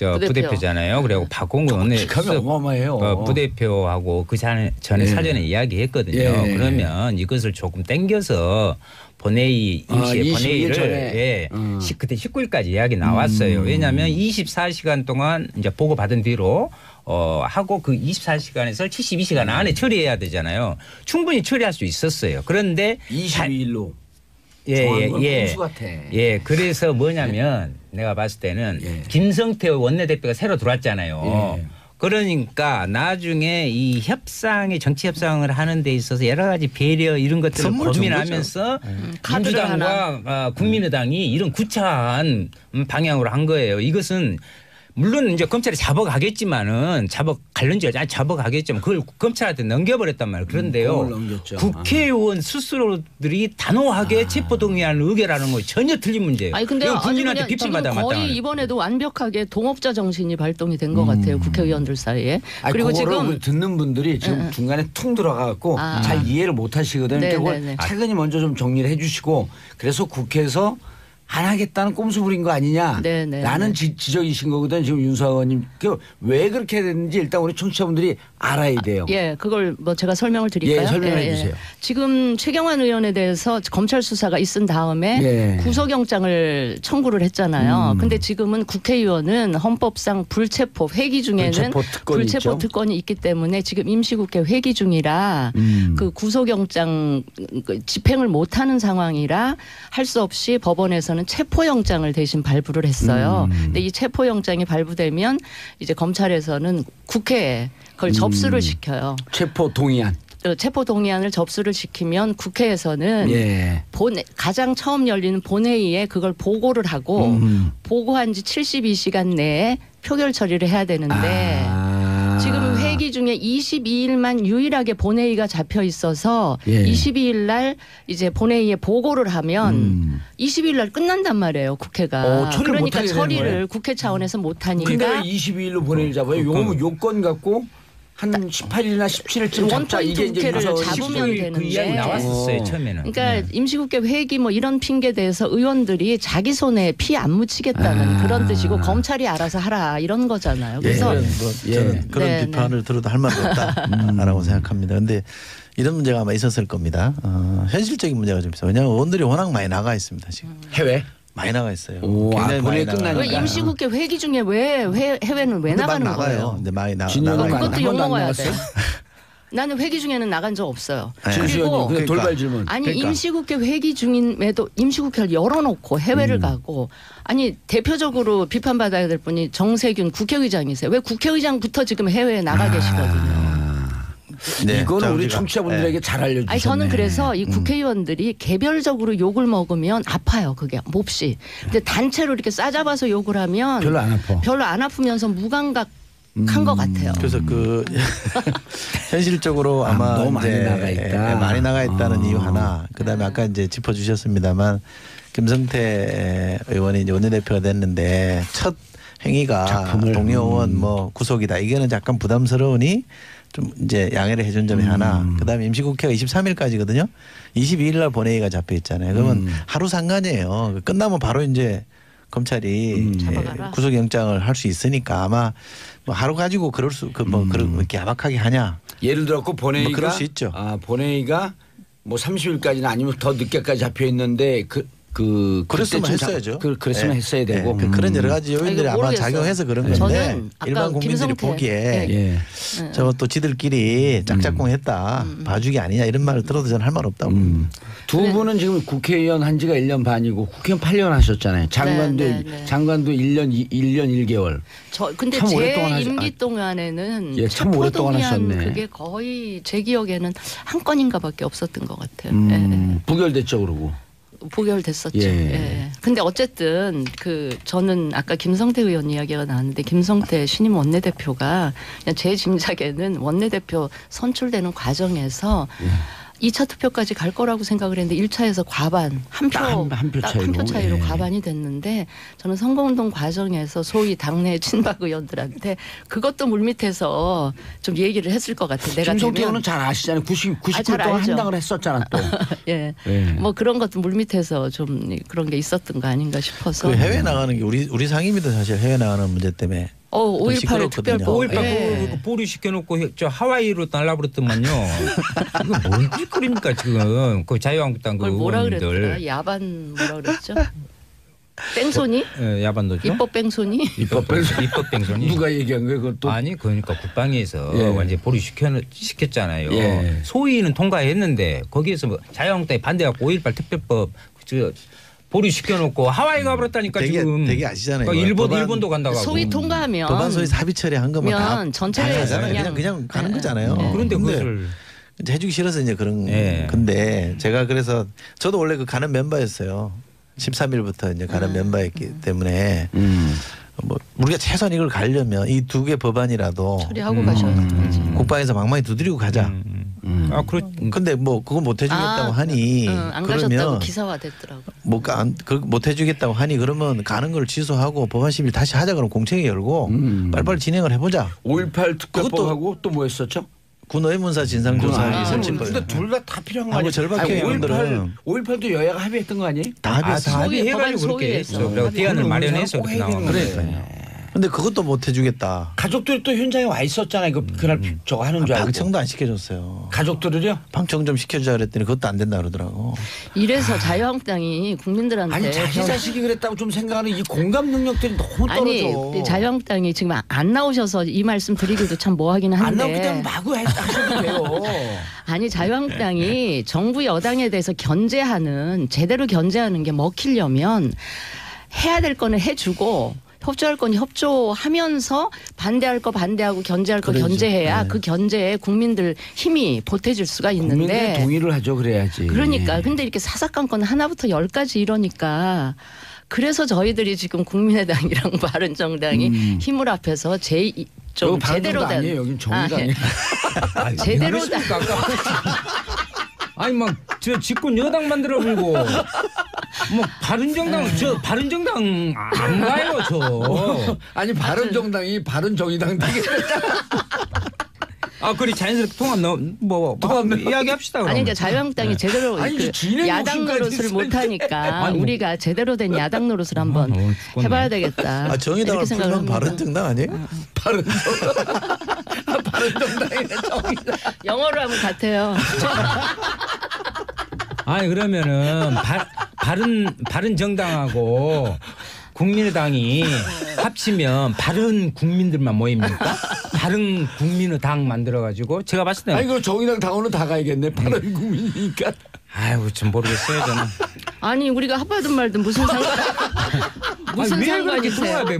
저 부대표잖아요. 그리고 박홍근 직함이 어마어마해요. 부대표하고 그 전에 사전에 이야기했거든요. 예. 그러면 이것을 조금 당겨서 본회의 임시 본회의를 그때 19일까지 이야기 나왔어요. 왜냐하면 24시간 동안 이제 보고 받은 뒤로 하고 그 24시간에서 72시간 안에 처리해야 되잖아요. 충분히 처리할 수 있었어요. 그런데 22일로. 예. 같아. 예. 그래서 뭐냐면 내가 봤을 때는 김성태 원내대표가 새로 들어왔잖아요. 그러니까 나중에 이 정치 협상을 하는 데 있어서 여러 가지 배려 이런 것들을 고민하면서 민주당과 국민의당이 이런 구차한 방향으로 한 거예요. 이것은 물론 이제 검찰이 잡아가겠지만은 잡아가겠지만 그걸 검찰한테 넘겨버렸단 말이에요. 그런데요. 국회의원 스스로들이 단호하게 체포동의안을 의결하는 거 전혀 틀린 문제예요. 아니 근데 국민한테 비판받아 마땅해요. 거의 이번에도 완벽하게 동업자 정신이 발동이 된 것 같아요. 국회의원들 사이에. 그리고 지금 듣는 분들이 지금 중간에 퉁 들어가갖고 잘 이해를 못 하시거든요. 그걸 차근히 먼저 좀 정리를 해 주시고 그래서 국회에서 안 하겠다는 꼼수 부린 거 아니냐라는 지적이신 거거든 지금 윤수아 의원님. 왜 그렇게 됐는지 일단 우리 청취자분들이 알아야 돼요. 그걸 뭐 제가 설명을 드릴까요? 설명해 주세요. 지금 최경환 의원에 대해서 검찰 수사가 있은 다음에 구속영장을 청구를 했잖아요. 근데 지금은 국회의원은 헌법상 불체포 회기 중에는 불체포 특권이 있기 때문에 지금 임시국회 회기 중이라 그 구속영장 집행을 못하는 상황이라 할 수 없이 법원에서는 체포영장을 대신 발부를 했어요. 근데 이 체포영장이 발부되면 이제 검찰에서는 국회에 그걸 접수를 시켜요. 체포동의안. 체포동의안을 접수를 시키면 국회에서는 가장 처음 열리는 본회의에 그걸 보고를 하고 보고한 지 72시간 내에 표결 처리를 해야 되는데 지금 회기 중에 22일만 유일하게 본회의가 잡혀 있어서 22일 날 이제 본회의에 보고를 하면 20일 날 끝난단 말이에요, 국회가. 그러니까 처리를 국회 차원에서 못 하니까. 근데 왜 22일로 본회의를 잡아요? 요건 갖고 한 18일이나 17일쯤 잡자. 이게 이제 국회를 잡으면 되는데. 그 이야기 나왔었어요, 처음에는. 그러니까 임시국회 회기 뭐 이런 핑계 대해서 의원들이 자기 손에 피 안 묻히겠다는 그런 뜻이고 검찰이 알아서 하라 이런 거잖아요. 그래서 저는 그런 비판을 들어도 할 말이 없다라고 생각합니다. 그런데 이런 문제가 아마 있었을 겁니다. 현실적인 문제가 좀 있어요. 왜냐하면 의원들이 워낙 많이 나가 있습니다. 지금. 해외? 많이 나가 있어요. 굉장히 많이 나가요. 임시국회 회기 중에 왜 해외는 왜 나가는 거예요? 근데 많이 그것도 욕 먹어야 돼. 나는 회기 중에는 나간 적 없어요. 그리고 돌발 질문. 아니 임시국회 회기 중임에도 임시국회를 열어놓고 해외를 가고 아니 대표적으로 비판받아야 될 분이 정세균 국회의장이세요. 왜 국회의장부터 지금 해외에 나가 계시거든요. 이거는 우리 청취자분들에게 잘 알려주셨네. 아니 저는 그래서 이 국회의원들이 개별적으로 욕을 먹으면 아파요. 그게 몹시. 근데 단체로 이렇게 싸잡아서 욕을 하면 별로 안 아프면서 무감각 한 것 같아요. 그래서 현실적으로 아마 너무 많이 나가 있다는 이유 하나. 그다음에 아까 이제 짚어주셨습니다만 김성태 의원이 이제 원내대표가 됐는데 첫 행위가 동료 의원 뭐 구속이다. 이게는 약간 부담스러우니 좀 이제 양해를 해준 점이 하나. 그다음에 임시국회가 23일까지거든요. 22일 날 본회의가 잡혀 있잖아요. 그러면 하루 상관이에요. 끝나면 바로 이제 검찰이 구속영장을 할 수 있으니까 아마 뭐 하루 가지고 그럴 수 그렇게 야박하게 하냐. 예를 들었고 본회의가 그럴 수 있죠. 본회의가 뭐 30일까지나 아니면 더 늦게까지 잡혀 있는데 그랬으면 했어야죠. 그랬으면 했어야 되고 그런 여러 가지 요인들이 아마 작용해서 그런 건데 일반 국민들이 보기에 저것도 지들끼리 짝짝꿍했다 봐주기 아니냐 이런 말을 들어도 저는 할 말 없다고. 두 분은 지금 국회의원 한 지가 1년 반이고 국회의원 8년 하셨잖아요. 장관도 1년 1개월. 근데 제 임기 동안에는 참 오랫동안 하셨네. 그게 거의 제 기억에는 한 건인가밖에 없었던 것 같아요. 부결됐죠, 그러고. 부결됐었죠. 근데 어쨌든 저는 아까 김성태 의원 이야기가 나왔는데 김성태 신임 원내대표가 그냥 제 짐작에는 원내대표 선출되는 과정에서 2차 투표까지 갈 거라고 생각을 했는데 1차에서 과반 한 표 차이로 과반이 됐는데 저는 선거운동 과정에서 소위 당내 친박 의원들한테 그것도 물밑에서 좀 얘기를 했을 것 같아요. 내가 김성태 의원은 잘 아시잖아요. 99일 동안 한당을 했었잖아 또. 예. 뭐 그런 것도 물밑에서 좀 그런 게 있었던 거 아닌가 싶어서. 그 해외 나가는 게 우리 상임위도 사실 해외 나가는 문제 때문에 5.18 특별법. 5.18 보류 시켜놓고 저 하와이로 날라버렸더만요. 이거 뭔 짓거리입니까 지금 그 자유한국당 그 그걸 뭐라 의원들. 그랬더라? 야반 뭐라 그랬죠? 뺑소니? 예, 야반도죠. 입법 뺑소니? 입법 뺑소니. 누가 얘기한 거예요 그것도? 아니 그러니까 국방위에서 예. 완전 보류 시켰잖아요. 예. 소위는 통과했는데 거기에서 뭐 자유한국당이 반대하고 5.18 특별법 보류 시켜놓고 하와이 가버렸다니까 지금. 되게 아시잖아요. 그러니까 일본도 간다고 하고. 소위 통과하면 도반 소위 사비 처리한 거면 다 전체를 그냥 가는 거잖아요. 그런데 근데 그것을 해주기 싫어서 이제 그런 예. 근데 제가 그래서 저도 원래 그 가는 멤버였어요. 13일부터 이제 가는 멤버였기 때문에 뭐 우리가 최소한 이걸 가려면 이 두 개 법안이라도 처리하고 가셔야지. 국방에서 막막히 두드리고 가자. 아 그렇. 근데 뭐 그거 못 해주겠다고 하니 안 가셨다고 그러면 기사화 됐더라고. 못 해주겠다고 하니 그러면 가는 걸 취소하고 법안 심의를 다시 하자 그러면 공청회 열고 빨리빨리 진행을 해보자. 5.18 특별법하고 또 뭐 했었죠? 군의문사 진상조사위 설치법. 근데 둘 다 필요한 거 아니에요? 절박해 의원들은 5.18도 여야가 합의했던 거 아니에요? 다 합의했어. 다 소위, 합의해가지고 법안 그렇게 소위에서 했어. 그리고 대안을 마련해서 꼭 그렇게 해야 되는 나온 거예요. 거예요. 근데 그것도 못 해주겠다. 가족들이 또 현장에 와 있었잖아요. 그날 저거 하는 줄 알고. 방청도 안 시켜줬어요. 가족들을요? 방청 좀 시켜주자 그랬더니 그것도 안 된다 그러더라고. 이래서 자유한국당이 국민들한테 아니 자기 자식이 그랬다고 좀 생각하는 이 공감 능력들이 너무 떨어져. 아니 자유한국당이 지금 안 나오셔서 이 말씀 드리기도 참 뭐하긴 안 나오기 한데 때문에 마구 하셔도 돼요. 아니 자유한국당이 정부 여당에 대해서 제대로 견제하는 게 먹히려면 해야 될 거는 해주고 협조할 건 협조하면서 반대할 거 반대하고 견제할 거 그러죠. 견제해야 네. 그 견제에 국민들 힘이 보태질 수가 국민들이 있는데 동의를 하죠. 그래야지. 그러니까 근데 이렇게 사사건건 하나부터 10까지 이러니까 그래서 저희들이 지금 국민의당이랑 바른정당이 힘을 합해서 좀 제대로 된 아니에요. 여긴 정의당이에요. 제대로 된 아니 막 저 집권 여당 만들어 불고 뭐 바른정당 바른정당 안 가요 저. 아니 바른정당이 바른정의당 되게 아 그래 자연스럽게 통합 뭐 이야기합시다. 그럼. 아니 그러니까 자유한국당이 제대로 아니, 그 진행 야당 욕심까지 노릇을 있어요. 못하니까 아니, 뭐. 우리가 제대로 된 야당 노릇을 한번 죽겠네. 해봐야 되겠다. 정의당을 이렇게 생각을 풀면 합니다. 바른정당 아니에요? 바른정당이네 정의당. 영어로 하면 같아요. 아니 그러면은 바른 정당하고 국민의당이 합치면 바른 국민들만 모입니까? 바른 국민의당 만들어가지고 제가 봤을 때는 아니 그 정의당 당원은 다 가야겠네. 바른 국민이니까. 아유 좀 모르겠어요 저는. 아니 우리가 합하든 말든 무슨 무슨 왜 그렇게 상관이세요? 통합해?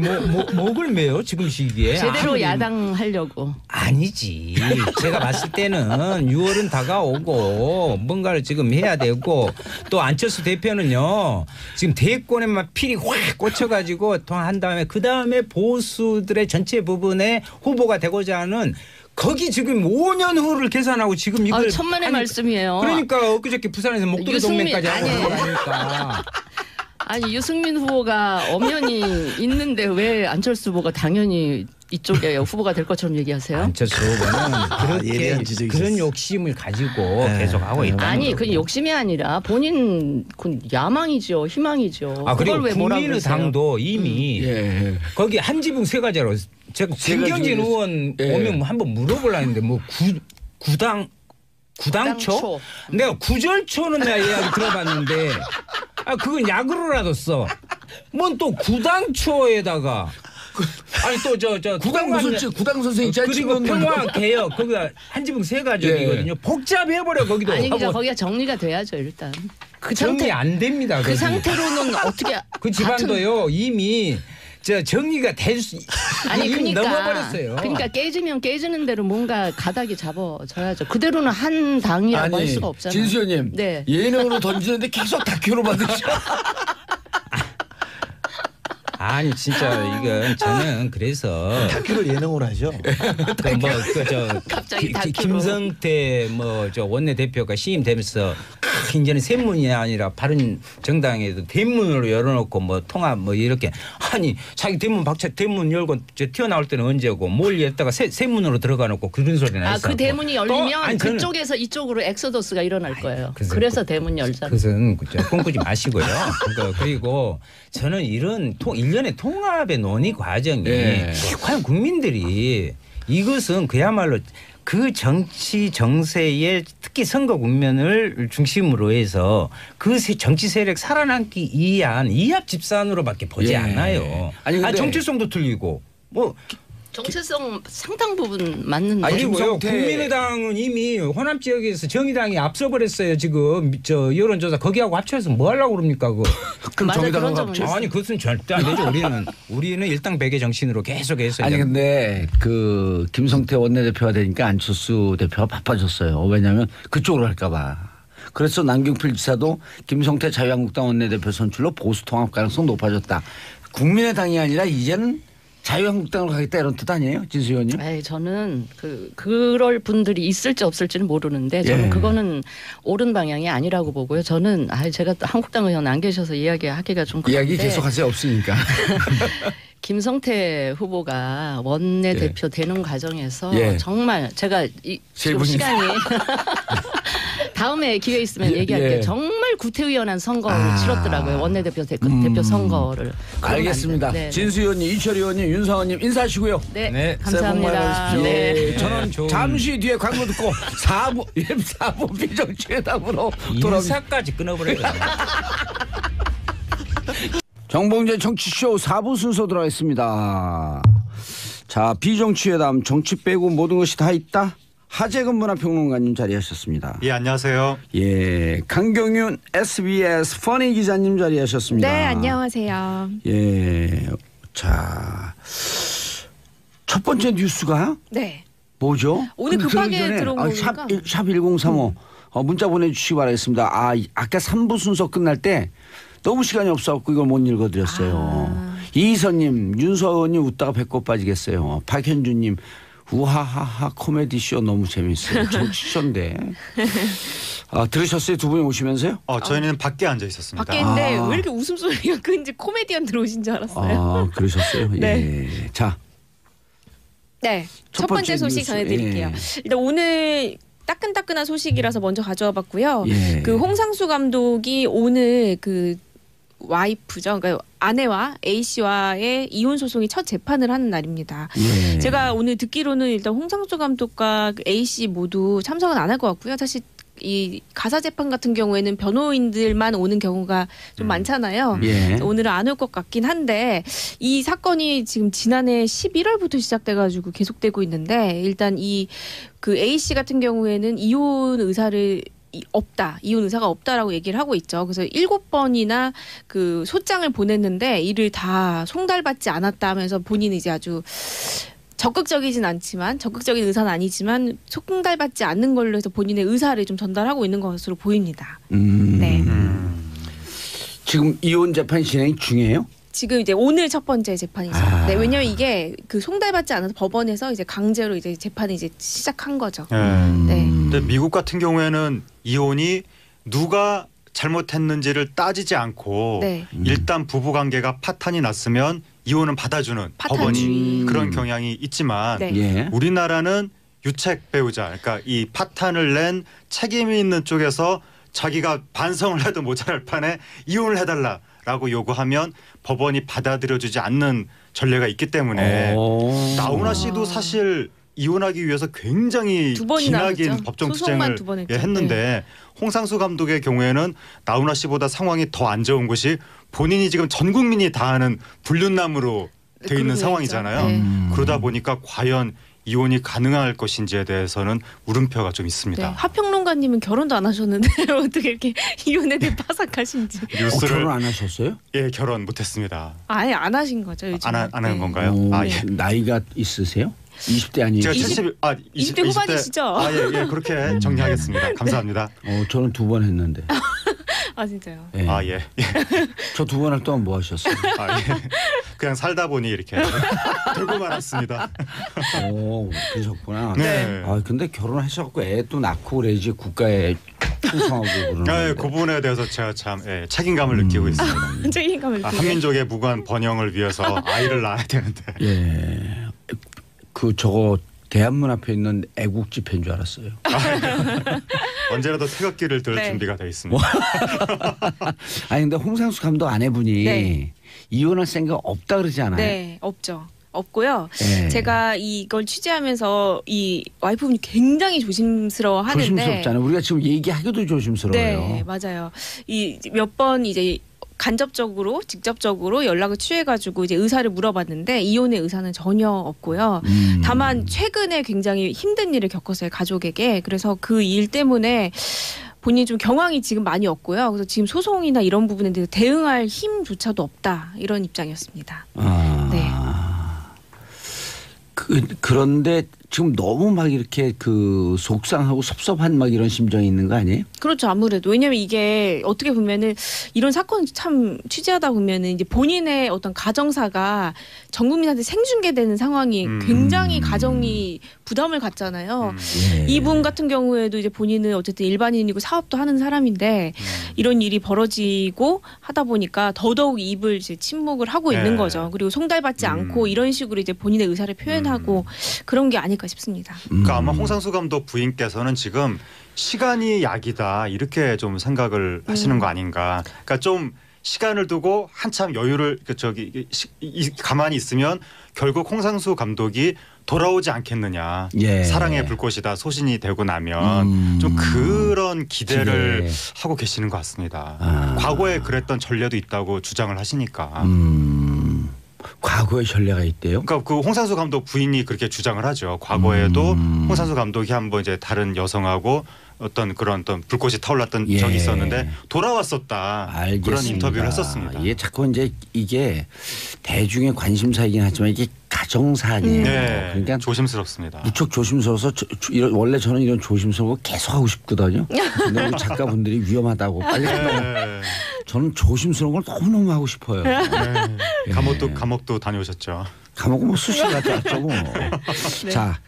목을 매요 지금 시기에? 제대로 아니, 야당 하려고. 아니지. 제가 봤을 때는 6월은 다가오고 뭔가를 지금 해야 되고 또 안철수 대표는요 지금 대권에만 필이 확 꽂혀가지고 한 다음에 그 다음에 보수들의 전체 부분에 후보가 되고자 하는 거기 지금 5년 후를 계산하고 지금 이걸 천만의 말씀이에요. 그러니까 엊그저께 부산에서 목도리 유승민, 동맹까지 하고 아니. 그러니까. 아니 유승민 후보가 엄연히 있는데 왜 안철수 후보가 당연히 이쪽에 후보가 될 것처럼 얘기하세요? 안철수 후보는 예리한 그렇게 지적이 그런 있었어. 욕심을 가지고 계속 하고 있다. 아니 그 욕심이 아니라 본인 그 야망이죠, 희망이죠. 아 그리고 그걸 왜 뭐라 그러세요? 국민의당도 이미 예. 거기 한 지붕 세 가지로 제가 김경진 중에 의원 예. 오면 한번 물어보려는데 뭐 구당초? 내가 구절초는 내가 이야기 들어봤는데 아 그건 약으로라도 써. 뭔 또 구당초에다가 아니 또 저 구당 무슨 구당 선생 있잖아요. 그리고 평화개혁 거기가 한 지붕 세 가지거든요. 복잡해버려 거기도. 아니 그러니까 하고 거기가 정리가 돼야죠 일단. 그 정리 상태 안 됩니다. 그 거기. 상태로는 어떻게 그 집안도요 이미 저 정리가 될 수 아니 이미 그러니까 넘어버렸어요. 그러니까 깨지면 깨지는 대로 뭔가 가닥이 잡아져야죠. 그대로는 한 당이라고 할 수가 없잖아요. 진수현님 네. 예능으로 던지는데 계속 다큐로 만드셔. 아니 진짜 이건 저는 그래서 다큐를 예능으로 하죠. 그뭐그저 갑자기 다큐로. 김성태 뭐 저 원내대표가 취임되면서 이제는 세문이 아니라 바른 정당에도 대문으로 열어놓고 뭐 통합 뭐 이렇게 아니 자기 대문 열고 저 튀어나올 때는 언제고 뭘 열다가 세문으로 들어가 놓고 그런 소리나 했어. 그 대문이 열리면 아니, 그쪽에서 이쪽으로 엑소더스가 일어날 거예요. 그래서 그래서 대문 열잖아요. 그것은 꿈꾸지 마시고요. 그리고 저는 이런 일련의 통합의 논의 과정이 과연 국민들이 이것은 그야말로 그 정치 정세의 특히 선거 국면을 중심으로 해서 그 정치 세력 살아남기 위한 이합 집산으로밖에 보지 않아요. 아니, 근데 정체성도 틀리고 뭐 정체성 상당 부분 맞는데. 아니고요. 국민의당은 이미 호남 지역에서 정의당이 앞서버렸어요. 지금 저 여론조사 거기하고 합쳐서 뭐 하려고 그럽니까? 그럼 맞아, 그런 정의당하고 점은 합쳐. 아니 그것은 절대 안 되죠. 우리는 일당백의 정신으로 계속해서 아니 근데 그 김성태 원내대표가 되니까 안철수 대표가 바빠졌어요. 왜냐하면 그쪽으로 할까봐. 그래서 남경필 지사도 김성태 자유한국당 원내대표 선출로 보수 통합 가능성 높아졌다. 국민의당이 아니라 이제는 자유한국당으로 가겠다 이런 뜻 아니에요, 진수 의원님? 에이, 저는 그럴 분들이 있을지 없을지는 모르는데 저는 그거는 옳은 방향이 아니라고 보고요. 저는 제가 또 한국당 의원 안 계셔서 이야기하기가 좀 그런데 이야기 계속하세요. 없으니까. 김성태 후보가 원내대표 되는 과정에서 정말 제가 지금 분이- 시간이 다음에 기회 있으면 얘기할게요. 정말 구태의연한 선거를 치렀더라고요. 원내대표 대표 선거를. 알겠습니다. 네. 진수 의원님, 이철 의원님, 윤상원님 인사하시고요. 네, 감사합니다. 네. 저는 좋은- 잠시 뒤에 광고 듣고 4부 비정치회담으로 돌아옵니다. 인사까지 끊어버려요. 정봉재 정치쇼 4부 순서 들어가겠습니다. 자, 비정치회담 정치 빼고 모든 것이 다 있다. 하재근 문화평론가님 자리하셨습니다. 예, 안녕하세요. 예, 강경윤 SBS 퍼니 기자님 자리하셨습니다. 네, 안녕하세요. 예, 자, 첫 번째 뉴스가 네. 뭐죠? 오늘 근데 급하게 들어오기 전에, 들어온 거니까. 샵 1035 문자 보내주시기 바라겠습니다. 아까 3부 순서 끝날 때 너무 시간이 없어갖고 이걸 못 읽어드렸어요. 이희선님, 윤서원님 웃다가 배꼽 빠지겠어요. 박현주님, 우하하하 코미디쇼 너무 재밌어요. 정치쇼인데. 들으셨어요? 두 분이 오시면서요? 저희는 밖에 앉아 있었습니다. 밖에 있는데 왜 이렇게 웃음소리가 큰지 코미디언 들어오신 줄 알았어요. 그러셨어요? 네. 예. 자, 네. 첫 첫 번째 번째 소식 뉴스. 전해드릴게요. 예. 일단 오늘 따끈따끈한 소식이라서 먼저 가져와 봤고요. 예. 그 홍상수 감독이 오늘 그 와이프죠. 그러니까 아내와 A 씨와의 이혼 소송이 첫 재판을 하는 날입니다. 예. 제가 오늘 듣기로는 일단 홍상수 감독과 그 A 씨 모두 참석은 안 할 것 같고요. 사실 이 가사 재판 같은 경우에는 변호인들만 오는 경우가 좀 많잖아요. 예. 오늘은 안 올 것 같긴 한데 이 사건이 지금 지난해 11월부터 시작돼가지고 계속되고 있는데 일단 이 그 A 씨 같은 경우에는 이혼 의사가 없다라고 얘기를 하고 있죠. 그래서 7번이나 그 소장을 보냈는데 이를 다 송달받지 않았다 하면서 본인이 이제 아주 적극적인 의사는 아니지만 송달받지 않는 걸로 해서 본인의 의사를 좀 전달하고 있는 것으로 보입니다. 네. 지금 이혼 재판 진행 중이에요? 지금 이제 오늘 첫 번째 재판이죠. 네, 왜냐면 이게 그 송달받지 않아서 법원에서 이제 강제로 이제 재판이 이제 시작한 거죠. 네. 근데 미국 같은 경우에는 이혼이 누가 잘못했는지를 따지지 않고 네. 일단 부부 관계가 파탄이 났으면 이혼은 받아주는 파탄주의. 법원이 그런 경향이 있지만 네. 예. 우리나라는 유책 배우자, 그러니까 이 파탄을 낸 책임이 있는 쪽에서 자기가 반성을 해도 모자랄 판에 이혼을 해달라라고 요구하면 법원이 받아들여주지 않는 전례가 있기 때문에 나훈아 씨도 사실 이혼하기 위해서 굉장히 두 번이나 기나긴 했죠. 법정 소송만 투쟁을 두 번 했죠. 했는데 홍상수 감독의 경우에는 나훈아 씨보다 상황이 더 안 좋은 것이 본인이 지금 전 국민이 다 아는 불륜남으로 돼 있는 그러고 상황이잖아요. 있죠. 그러다 보니까 과연 이혼이 가능할 것인지에 대해서는 물음표가 좀 있습니다. 네. 하평론가님은 결혼도 안 하셨는데 어떻게 이렇게 이혼에 대해 빠삭하신지. 뉴스를 결혼 안 하셨어요? 예 결혼 못했습니다. 아예 안 하신 거죠 요즘? 안 하는 건가요? 예. 나이가 있으세요? 20대 아니에요? 제가 20대 후반이시죠? 예, 그렇게 정리하겠습니다. 감사합니다. 저는 2번 했는데. 아 진짜요? 예. 아 예. 저 두 번 할 동안 뭐 하셨어요? 아 예. 그냥 살다 보니 이렇게 들고 말았습니다. 오, 그러셨구나. 네. 아 근데 결혼하셔갖고 애 또 낳고 그래야지 국가에 충성하고 그러는 아, 예, 건데. 그 부분에 대해서 제가 참 책임감을 느끼고 있습니다. 책임감을 한민족의 무관 번영을 위해서 아이를 낳아야 되는데. 예. 그 저거 대한문 앞에 있는 애국 집회인 줄 알았어요. 언제라도 태극기를 들 네. 준비가 돼 있습니다. 아니 근데 홍상수 감독 아내분이 네. 이혼할 생각 없다 그러지 않아요? 네, 없죠. 없고요. 네. 제가 이걸 취재하면서 이 와이프분이 굉장히 조심스러워 하는데 조심스럽잖아요. 우리가 지금 얘기하기도 조심스러워요. 네, 맞아요. 이 몇 번 이제 간접적으로 직접적으로 연락을 취해가지고 이제 의사를 물어봤는데 이혼의 의사는 전혀 없고요. 다만 최근에 굉장히 힘든 일을 겪었어요, 가족에게. 그래서 그 일 때문에 본인이 좀 경황이 지금 많이 없고요. 그래서 지금 소송이나 이런 부분에 대해서 대응할 힘조차도 없다, 이런 입장이었습니다. 네. 그런데 지금 너무 막 이렇게 그 속상하고 섭섭한 막 이런 심정이 있는 거 아니에요? 그렇죠. 아무래도 왜냐하면 이게 어떻게 보면은 이런 사건 참 취재하다 보면은 이제 본인의 어떤 가정사가 전 국민한테 생중계되는 상황이 굉장히 가정이 부담을 갖잖아요. 예. 이분 같은 경우에도 이제 본인은 어쨌든 일반인이고 사업도 하는 사람인데 이런 일이 벌어지고 하다 보니까 더더욱 입을 이제 침묵을 하고 있는 거죠. 그리고 송달받지 않고 이런 식으로 이제 본인의 의사를 표현하고 그런 게 아닐까 싶습니다. 그러니까 아마 홍상수 감독 부인께서는 지금 시간이 약이다 이렇게 좀 생각을 하시는 거 아닌가. 그러니까 좀 시간을 두고 한참 여유를 가만히 있으면 결국 홍상수 감독이 돌아오지 않겠느냐. 예. 사랑의 불꽃이다 소신이 되고 나면 좀 그런 기대를 하고 계시는 것 같습니다. 과거에 그랬던 전례도 있다고 주장을 하시니까. 과거에 전례가 있대요. 그러니까 그 홍상수 감독 부인이 그렇게 주장을 하죠. 과거에도 홍상수 감독이 한번 이제 다른 여성하고 어떤 그런 어떤 불꽃이 타올랐던 예. 적이 있었는데 돌아왔었다. 알겠습니다. 그런 인터뷰를 했었습니다. 이게 자꾸 이제 이게 대중의 관심사이긴 하지만 이게 가정사 아니에요. 네, 그러니까 조심스럽습니다. 무척 조심스러워서 원래 저는 이런 조심스러운 거 계속 하고 싶거든요. 근데 우리 작가분들이 위험하다고 빨리 한다고. 네. 저는 조심스러운 걸 너무너무 하고 싶어요. 네. 감옥도 다녀오셨죠. 감옥은 뭐 수시로 갔다 왔죠 뭐. 자,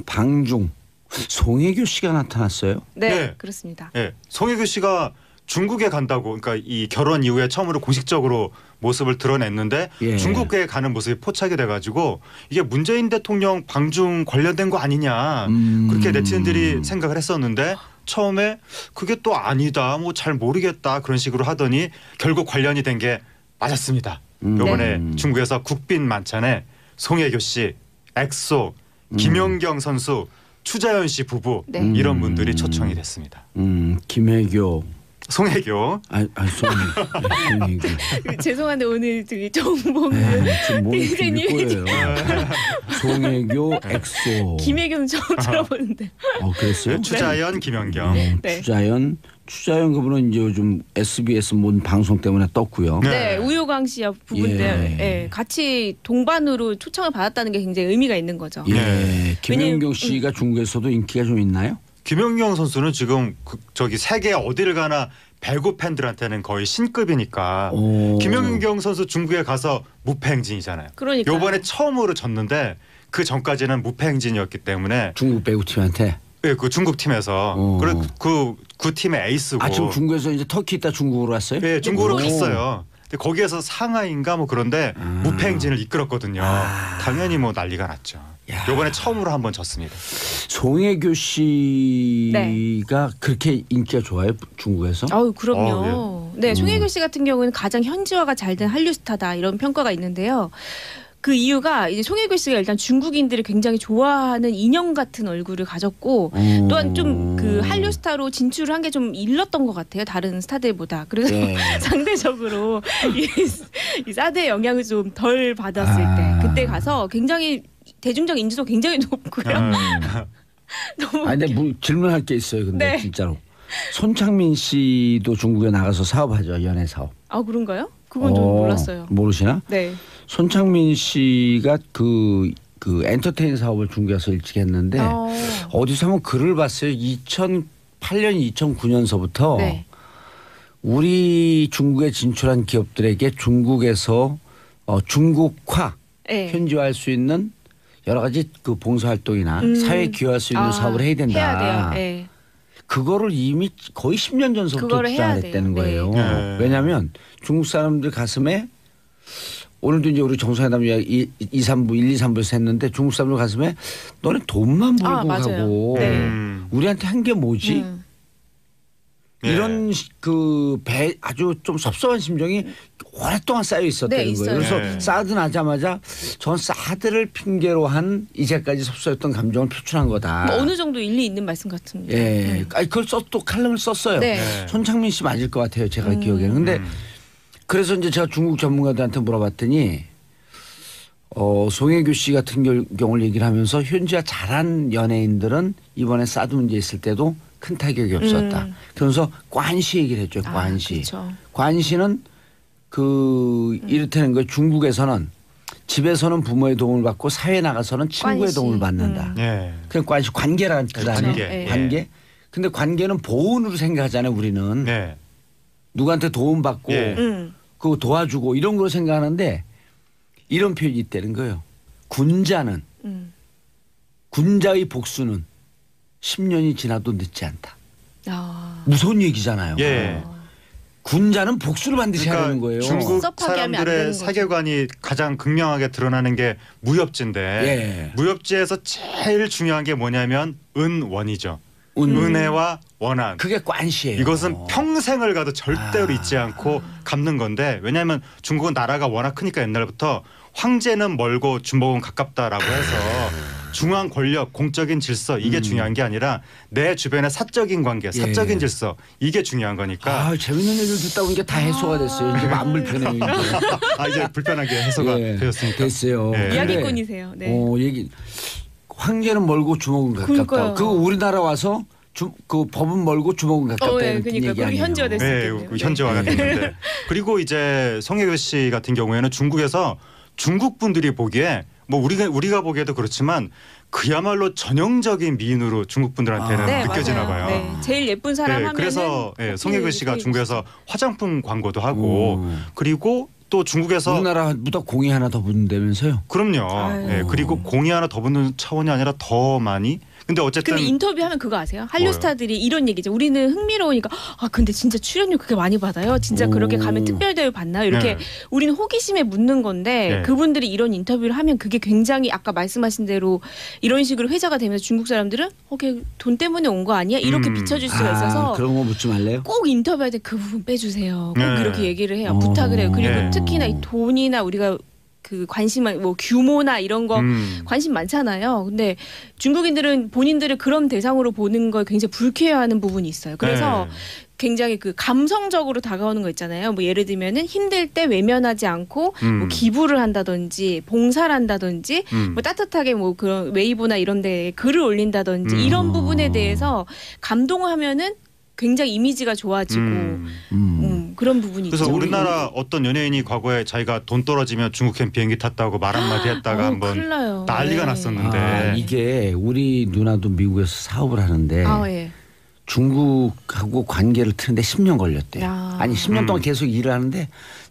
방중 송혜교 씨가 나타났어요. 네, 네. 그렇습니다. 네. 송혜교 씨가 중국에 간다고 그러니까 이 결혼 이후에 처음으로 공식적으로 모습을 드러냈는데 예. 중국에 가는 모습이 포착이 돼가지고 이게 문재인 대통령 방중 관련된 거 아니냐 그렇게 네티즌들이 생각을 했었는데 처음에 그게 또 아니다 뭐 잘 모르겠다 그런 식으로 하더니 결국 관련이 된 게 맞았습니다. 요번에 중국에서 국빈 만찬에 송혜교 씨, 엑소, 김연경 선수, 추자연 씨 부부 네. 이런 분들이 초청이 됐습니다. 김혜교. 송혜교. 송혜교. 죄송한데 오늘 되게 정봉 지금 몸이 선생님이 빌릴 거예요. 송혜교, 엑소. 김혜경 처음 들어보는데. 그랬어요? 추자연, 김연경. 네. 추자연 그분은 이제 요즘 SBS 모든 방송 때문에 떴고요. 네, 우효광 씨와 부부인데 예. 예, 같이 동반으로 초청을 받았다는 게 굉장히 의미가 있는 거죠. 예. 김연경 씨가 중국에서도 인기가 좀 있나요? 김연경 선수는 지금 저기 세계 어디를 가나 배구 팬들한테는 거의 신급이니까 김연경 선수 중국에 가서 무패행진이잖아요. 그러니까 요번에 처음으로 졌는데 그 전까지는 무패행진이었기 때문에 중국 배구팀한테. 네, 그 중국 팀에서 그 팀의 에이스고. 지금 중국에서 이제 터키 있다 중국으로 왔어요? 네, 중국으로 갔어요. 근데 거기에서 상하이인가 뭐 그런데 무패행진을 이끌었거든요. 당연히 뭐 난리가 났죠. 요번에 처음으로 한번 졌습니다. 송혜교 씨가 네. 그렇게 인기가 좋아요 중국에서? 아유 그럼요. 네, 송혜교 씨 같은 경우는 가장 현지화가 잘 된 한류 스타다 이런 평가가 있는데요. 그 이유가 이제 송혜교 씨가 일단 중국인들이 굉장히 좋아하는 인형 같은 얼굴을 가졌고 또한 좀 그 한류 스타로 진출을 한 게 좀 일렀던 것 같아요. 다른 스타들보다. 그래서 상대적으로 이 사드의 영향을 좀 덜 받았을 때 그때 가서 굉장히 대중적 인지도 굉장히 높고요. 너무 근데 뭐 질문할 게 있어요. 근데 네. 진짜로 손창민 씨도 중국에 나가서 사업하죠. 연애 사업. 아 그런가요? 그건 좀 몰랐어요. 모르시나? 네. 손창민 씨가 그 엔터테인 사업을 중국에서 일찍 했는데 어디서 한번 글을 봤어요. 2008년, 2009년서부터 네. 우리 중국에 진출한 기업들에게 중국에서 중국화 네. 현지화할 수 있는 여러 가지 그 봉사활동이나 사회에 기여할 수 있는 사업을 해야 된다. 해야 돼요. 네. 그거를 이미 거의 10년 전서부터 그거를 해야 주장했다는 돼요. 거예요. 네. 왜냐하면 중국 사람들 가슴에 오늘도 이제 우리 정상회담 1, 2, 3부에서 했는데 중국 사람들 가슴에 너네 돈만 벌고 맞아요. 가고 네. 우리한테 한 게 뭐지? 예. 이런 아주 좀 섭섭한 심정이 오랫동안 쌓여 있었다는 네, 거예요. 그래서 네. 사드 나자마자 전 사드를 핑계로 한 이제까지 섭섭했던 감정을 표출한 거다. 뭐 어느 정도 일리 있는 말씀 같습니다. 예, 아니 그걸 또 칼럼을 썼어요. 네. 네. 손창민 씨 맞을 것 같아요. 제가 기억에는. 근데 그래서 이제 제가 중국 전문가들한테 물어봤더니 송혜교 씨 같은 경우를 얘기를 하면서 현지화 잘한 연예인들은 이번에 사드 문제 있을 때도 큰 타격이 없었다. 그러면서 관시 얘기를 했죠. 관시. 그렇죠. 관시는 이렇다는 거예요. 중국에서는 집에서는 부모의 도움을 받고 사회에 나가서는 친구의 관시. 도움을 받는다. 예. 그냥 관시 관계라는 뜻 아니에요. 관계. 관계. 근데 관계는 보온으로 생각하잖아요. 우리는 네. 누구한테 도움 받고 예. 그거 도와주고 이런 걸 생각하는데 이런 표현이 있다는 거예요. 군자는 군자의 복수는 10년이 지나도 늦지 않다. 무서운 얘기잖아요. 예. 군자는 복수를 반드시 그러니까 하는 거예요. 중국 섭섭하게 하면 안 되는 사람들의 거죠. 세계관이 가장 극명하게 드러나는 게 무협지인데 예. 무협지에서 제일 중요한 게 뭐냐면 은원이죠. 은. 은혜와 원한. 그게 관시예요. 이것은 평생을 가도 절대로 잊지 않고 갚는 건데 왜냐하면 중국은 나라가 워낙 크니까 옛날부터 황제는 멀고 주먹은 가깝다라고 해서 중앙 권력, 공적인 질서 이게 중요한 게 아니라 내 주변의 사적인 관계, 사적인 질서 이게 중요한 거니까. 재밌는 얘기를 듣다 보니까 다 해소가 됐어요. 이제 안 불편해요. 이제. 이제 불편하게 해소가 예, 되었으니까. 됐어요. 예. 이야기꾼이세요. 네. 황제는 멀고 주먹은 가깝다. 그러니까요. 그거 우리나라 와서 그 법은 멀고 주먹은 가깝다. 예, 이런 그러니까 얘기 그리고 아니에요. 현지화 됐을 네, 텐데요. 그 현지화가 됐는데 그리고 이제 송혜교 씨 같은 경우에는 중국에서 중국 분들이 보기에 뭐 우리가 보기에도 그렇지만 그야말로 전형적인 미인으로 중국 분들한테는 네, 느껴지나 맞아요. 봐요. 네, 제일 예쁜 사람 하면은 그래서 송혜교 씨가 제일 중국에서 화장품 광고도 하고 그리고 또 중국에서 우리나라보다 공이 하나 더 붙는다면서요? 그럼요. 아유. 예, 그리고 공이 하나 더 붙는 차원이 아니라 더 많이. 근데 어쨌든 근데 인터뷰하면 그거 아세요? 한류 뭐요? 스타들이 이런 얘기죠. 우리는 흥미로우니까 근데 진짜 출연료 그렇게 많이 받아요? 진짜 그렇게 가면 특별 대우 받나요? 이렇게 네. 우리는 호기심에 묻는 건데 네. 그분들이 이런 인터뷰를 하면 그게 굉장히 아까 말씀하신 대로 이런 식으로 회자가 되면서 중국 사람들은 걔 돈 때문에 온 거 아니야? 이렇게 비춰줄 수가 있어서 그런 거 묻지 말래요? 꼭 인터뷰할 때 그 부분 빼주세요. 꼭 네. 이렇게 얘기를 해요. 부탁을 해요. 그리고 네. 특히나 이 돈이나 우리가 그 관심만 뭐 규모나 이런 거 관심 많잖아요. 근데 중국인들은 본인들을 그런 대상으로 보는 걸 굉장히 불쾌해하는 부분이 있어요. 그래서 네. 굉장히 그 감성적으로 다가오는 거 있잖아요. 뭐 예를 들면은 힘들 때 외면하지 않고 뭐 기부를 한다든지 봉사를 한다든지 뭐 따뜻하게 뭐 그런 웨이보나 이런 데 글을 올린다든지 이런 부분에 대해서 감동을 하면은 굉장히 이미지가 좋아지고 그런 부분이 그래서 있죠. 우리나라 어떤 연예인이 과거에 자기가 돈 떨어지면 중국행 비행기 탔다고 말 한마디 했다가 한번 큰일 나요. 난리가 네. 났었는데 이게 우리 누나도 미국에서 사업을 하는데 예. 중국하고 관계를 트는데 10년 걸렸대요. 야. 아니 10년 동안 계속 일을 하는데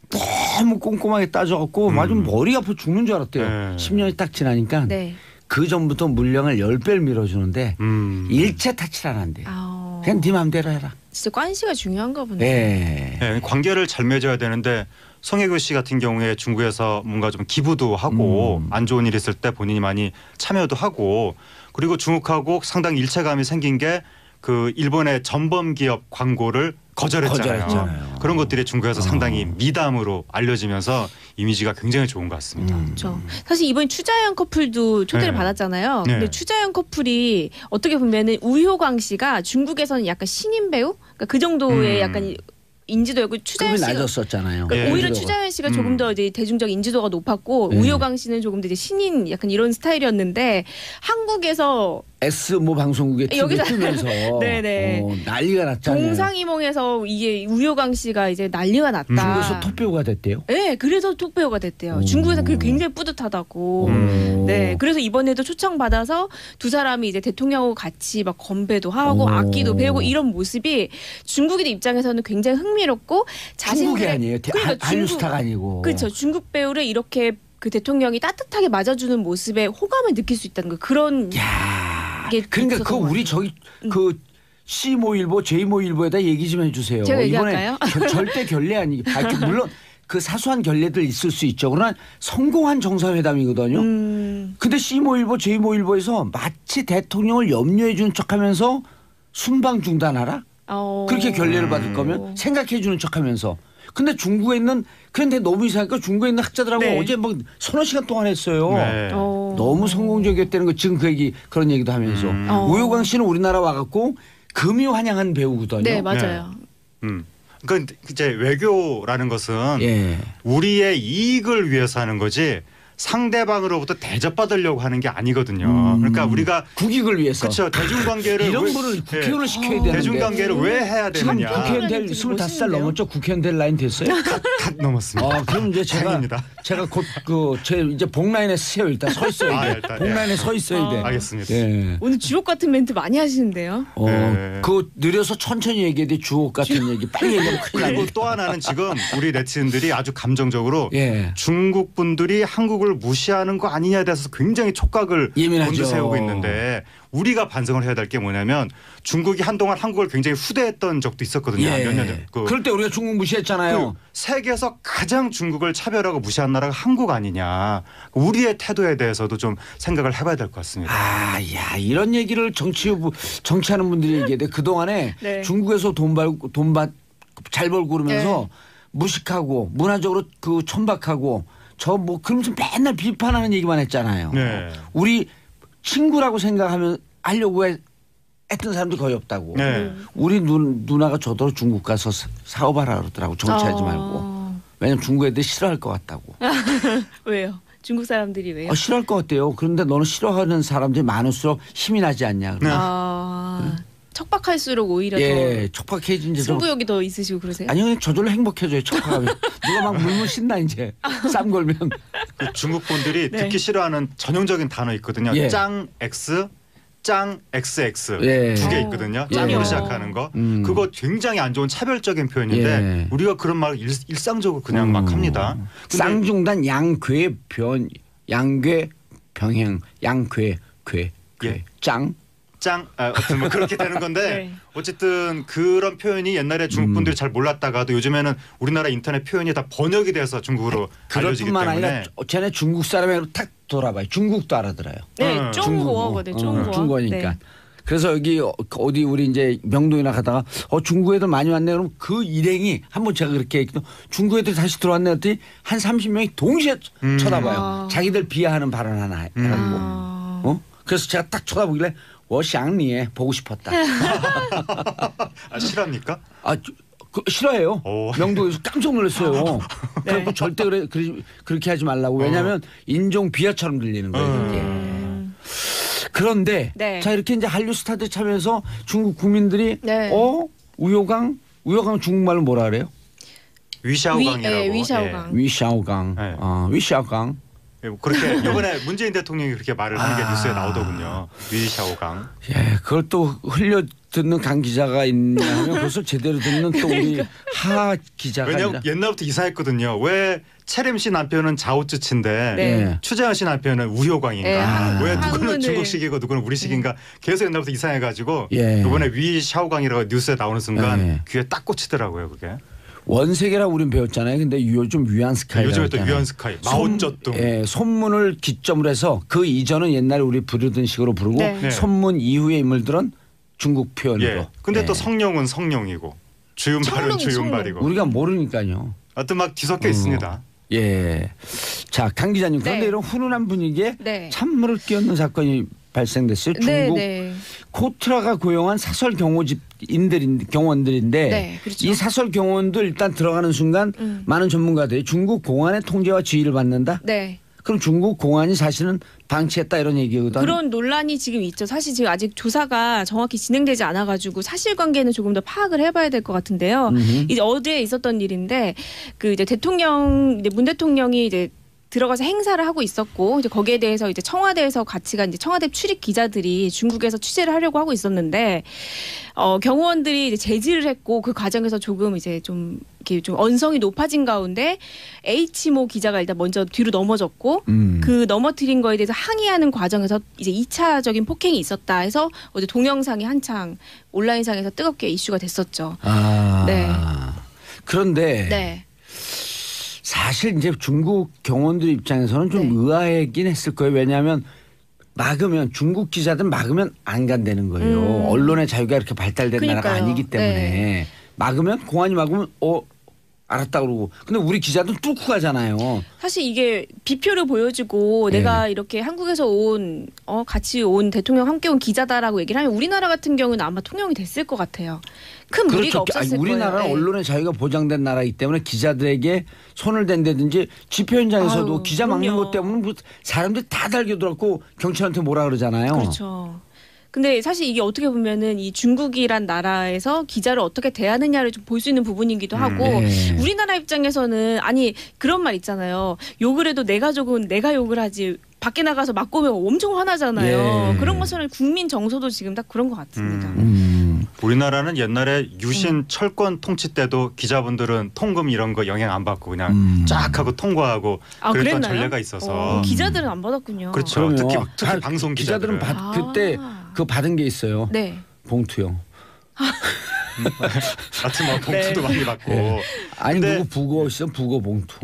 너무 꼼꼼하게 따져갖고 완전 머리 아파 죽는 줄 알았대요. 네. 10년이 딱 지나니까 네. 그 전부터 물량을 10배를 밀어주는데 일 일체 타치를 안 한대요. 아, 그냥 네 마음대로 해라. 진짜 관시가 중요한가 보네. 네. 네, 관계를 잘 맺어야 되는데 송혜교 씨 같은 경우에 중국에서 뭔가 좀 기부도 하고 안 좋은 일 있을 때 본인이 많이 참여도 하고 그리고 중국하고 상당히 일체감이 생긴 게 그 일본의 전범 기업 광고를 거절했잖아요. 그런 것들이 중국에서 상당히 미담으로 알려지면서 이미지가 굉장히 좋은 것 같습니다. 그렇죠. 사실 이번 추자연 커플도 초대를 네. 받았잖아요. 네. 근데 추자연 커플이 어떻게 보면은 우효광 씨가 중국에서는 약간 신인 배우, 그러니까 그 정도의 약간 인지도였고 추자연 급이 씨가 낮았었잖아요. 그러니까 예. 오히려 인지도가. 추자연 씨가 조금 더 이제 대중적 인지도가 높았고 네. 우효광 씨는 조금 더 이제 신인 약간 이런 스타일이었는데 한국에서 S 뭐 방송국에 TV에 여기서- 뜨면서 네네. 난리가 났잖아요. 동상이몽에서 이게 우효강 씨가 이제 난리가 났다. 중국에서 톱배우가 됐대요. 네, 그래서 톡배우가 됐대요. 중국에서 그게 굉장히 뿌듯하다고. 네, 그래서 이번에도 초청받아서 두 사람이 이제 대통령하고 같이 막 건배도 하고 악기도 배우고 이런 모습이 중국인 입장에서는 굉장히 흥미롭고 중국이 아니에요. 그러니까 한류 스타가 아니고. 그렇죠. 중국 배우를 이렇게 그 대통령이 따뜻하게 맞아주는 모습에 호감을 느낄 수 있다는 거 그런 게 그러니까 그 있었던 것 우리 저기 그 C 모일보, J모일보에다 얘기 좀 해주세요. 제가 이번에 얘기할까요? 절대 결례 아니. 물론 그 사소한 결례들 있을 수 있죠. 그러나 성공한 정상회담이거든요. 근데 C모일보, J모일보에서 마치 대통령을 염려해 주는 척하면서 순방 중단하라. 그렇게 결례를 받을 거면 생각해 주는 척하면서. 근데 중국에 있는 그런데 너무 이상하니까 중국에 있는 학자들하고 네. 어제 막 서너 시간 동안 했어요. 네. 너무 성공적이었다는 거 지금 그 얘기 그런 얘기도 하면서 우효광 씨는 우리나라 와갖고 금이 환영한 배우거든요. 네, 맞아요. 그러니까 이제 외교라는 것은 예. 우리의 이익을 위해서 하는 거지 상대방으로부터 대접받으려고 하는 게 아니거든요. 그러니까 우리가 국익을 위해서. 그렇죠. 대중관계를 이런 왜- 분을 국회의원을 예. 시켜야 되는데. 대중관계를 왜 해야 참 되느냐. 국회의원 될 되게 25살 멋있는데요? 넘었죠? 국회의원 될 나이 됐어요? 갓 넘었습니다. 그럼 이제 다행입니다. 제가 곧 제 이제 복라인에 서요. 일단 서 있어야 돼. 일단, 복라인에 서 있어야 돼. 알겠습니다. 예. 오늘 주옥 같은 멘트 많이 하시는데요. 네. 그 느려서 천천히 얘기해야 돼. 주옥 같은 얘기. 빨리 얘기하면 큰일 그리고 나고. 또 하나는 지금 우리 네티즌들이 아주 감정적으로 예. 중국 분들이 한국을 무시하는 거 아니냐에 대해서 굉장히 촉각을 예민하죠. 곤두세우고 있는데 우리가 반성을 해야 될 게 뭐냐면 중국이 한동안 한국을 굉장히 후대했던 적도 있었거든요. 몇 년 전. 그럴 때 우리가 중국 무시했잖아요. 세계에서 가장 중국을 차별하고 무시한 나라가 한국 아니냐. 우리의 태도에 대해서도 좀 생각을 해봐야 될 것 같습니다. 야 이런 얘기를 정치하는 분들이 얘기해. 그 동안에 네. 중국에서 잘 벌고 그러면서 무식하고 문화적으로 그 천박하고 저 뭐 그러면서 맨날 비판하는 얘기만 했잖아요. 네. 우리 친구라고 생각하면 하려고 했던 사람도 거의 없다고. 네. 우리 누나가 저더러 중국 가서 사업하라 그러더라고. 정치하지 말고. 왜냐면 중국 애들이 싫어할 것 같다고. 왜요? 중국 사람들이 왜요? 싫어할 것 같대요. 그런데 너는 싫어하는 사람들이 많을수록 힘이 나지 않냐. 네. 척박할수록 오히려 더 척박해진 이제 승부욕이 더 있으시고 그러세요? 아니 그냥 저절로 행복해져요. 척박하면. 누가 막 물면 신나 이제. 쌈 걸면. 그 중국 분들이 네. 듣기 싫어하는 전형적인 단어 있거든요. 예. 짱 X, 짱 XX 예. 두 개 있거든요. 짱으로 예. 시작하는 거. 음. 그거 굉장히 안 좋은 차별적인 표현인데 예. 우리가 그런 말을 일상적으로 그냥 막 합니다. 근데 쌍중단 양괴 병행 양괴 괴 예. 짱. 어떤 뭐 그렇게 되는 건데 네. 어쨌든 그런 표현이 옛날에 중국 분들이 잘 몰랐다가도 요즘에는 우리나라 인터넷 표현이 다 번역이 돼서 중국어로 그럴 알려지기 뿐만 때문에 아니라 쟤네 중국 사람이라고 탁 돌아봐요. 중국도 알아들어요. 네, 중국어거든. 중국어. 중국어니까. 네. 그래서 여기 어디 우리 이제 명동이나 가다가 중국 애들 많이 왔네. 그럼 그 일행이 한번 제가 그렇게 얘기했거든. 중국 애들 다시 들어왔네 했더니 한 30명이 동시에 쳐다봐요. 자기들 비하하는 발언 하나 해가지고. 그래서 제가 딱 쳐다보길래 워샹니에 보고 싶었다. 싫합니까? 싫어해요. 오. 명동에서 깜짝 놀랐어요. 그래서 절대 그렇게 하지 말라고. 왜냐하면 인종 비하처럼 들리는 거예요. 이게. 그런데 네. 자 이렇게 이제 한류 스타들 참여해서 중국 국민들이 네. 우효강 중국말로 뭐라 그래요? 위샤오강이라고. 위샤오강. 위샤오강. 네. 위샤오강. 예, 그렇게 이번에 문재인 대통령이 그렇게 말을 하는 게 뉴스에 나오더군요. 위샤오강. 예, 그걸 또 흘려 듣는 강 기자가 있냐 하면 그것을 제대로 듣는 또 우리 하 기자가 왜냐하면 옛날부터 이상했거든요. 왜 채림 씨 남편은 자오쯔치인데 네. 추재현 씨 남편은 우효광인가? 네. 왜 누구는 한문을. 중국식이고 누구는 우리식인가? 계속 옛날부터 이상해가지고 예. 이번에 위샤오광이라고 뉴스에 나오는 순간 예. 귀에 딱 꽂히더라고요. 그게. 원색이라고 우린 배웠잖아요. 근데 요즘 위안스카이. 요즘에 또 위안스카이, 마오쩌둥. 손문을 기점으로 해서 그 이전은 옛날에 우리 부르던 식으로 부르고 네. 네. 손문 이후의 인물들은 중국 표현으로. 예. 근데 예. 또 성룡은 성룡이고 주윤발은 청룡이 주윤발이고. 우리가 모르니까요. 하여튼 막 뒤섞여 있습니다. 예. 자, 강 기자님. 그런데 네. 이런 훈훈한 분위기에 네. 찬물을 끼얹는 사건이 발생됐어요. 네, 중국 네. 코트라가 고용한 사설 경호원들인데 네, 그렇죠. 이 사설 경호원들 일단 들어가는 순간 많은 전문가들이 중국 공안의 통제와 지휘를 받는다. 네. 그럼 중국 공안이 사실은 방치했다 이런 얘기거든요. 그런 논란이 지금 있죠. 사실 지금 아직 조사가 정확히 진행되지 않아가지고 사실관계는 조금 더 파악을 해봐야 될 것 같은데요. 이제 어제 있었던 일인데 그 이제 문 대통령이 이제 들어가서 행사를 하고 있었고 이제 거기에 대해서 이제 청와대에서 같이 간 이제 청와대 출입 기자들이 중국에서 취재를 하려고 하고 있었는데 경호원들이 이제 제지를 했고 그 과정에서 조금 이제 좀 이렇게 좀 언성이 높아진 가운데 H모 기자가 일단 먼저 뒤로 넘어졌고 그 넘어뜨린 거에 대해서 항의하는 과정에서 이제 2차적인 폭행이 있었다 해서 어제 동영상이 한창 온라인상에서 뜨겁게 이슈가 됐었죠. 네. 그런데 네. 사실 이제 중국 경호원들 입장에서는 좀 의아하긴 했을 거예요. 왜냐하면 막으면 중국 기자들 막으면 안 간다는 거예요. 언론의 자유가 이렇게 발달된 나라가 아니기 때문에 네. 막으면 공안이 막으면 알았다 그러고. 근데 우리 기자들은 뚫고 가잖아요. 사실 이게 비표를 보여주고 내가 이렇게 한국에서 같이 온 대통령 함께 온 기자다라고 얘기를 하면 우리나라 같은 경우는 아마 통용이 됐을 것 같아요. 큰 무리가 없었을 거예요. 우리나라는 언론의 자유가 보장된 나라이기 때문에 기자들에게 손을 댄다든지 집회 현장에서도 기자 막는 것 때문에 뭐 사람들이 다 달겨들었고 경찰한테 뭐라 그러잖아요. 그렇죠. 근데 사실 이게 어떻게 보면은 이 중국이란 나라에서 기자를 어떻게 대하느냐를 좀 볼 수 있는 부분이기도 하고 우리나라 입장에서는 아니 그런 말 있잖아요. 욕을 해도 내 가족은 내가 욕을 하지 밖에 나가서 맞고 오면 엄청 화나잖아요. 그런 것처럼 국민 정서도 지금 딱 그런 것 같습니다. 우리나라는 옛날에 유신 철권 통치 때도 기자분들은 통금 이런 거 영향 안 받고 그냥 쫙 하고 통과하고 그랬던 전례가 있어서 기자들은 안 받았군요. 그렇죠. 특히 방송 기자들은 그때 그거 받은 게 있어요. 네. 봉투요. 하여튼 뭐 봉투도 많이 받고. 아니 누구 부고 있으면 부고 봉투.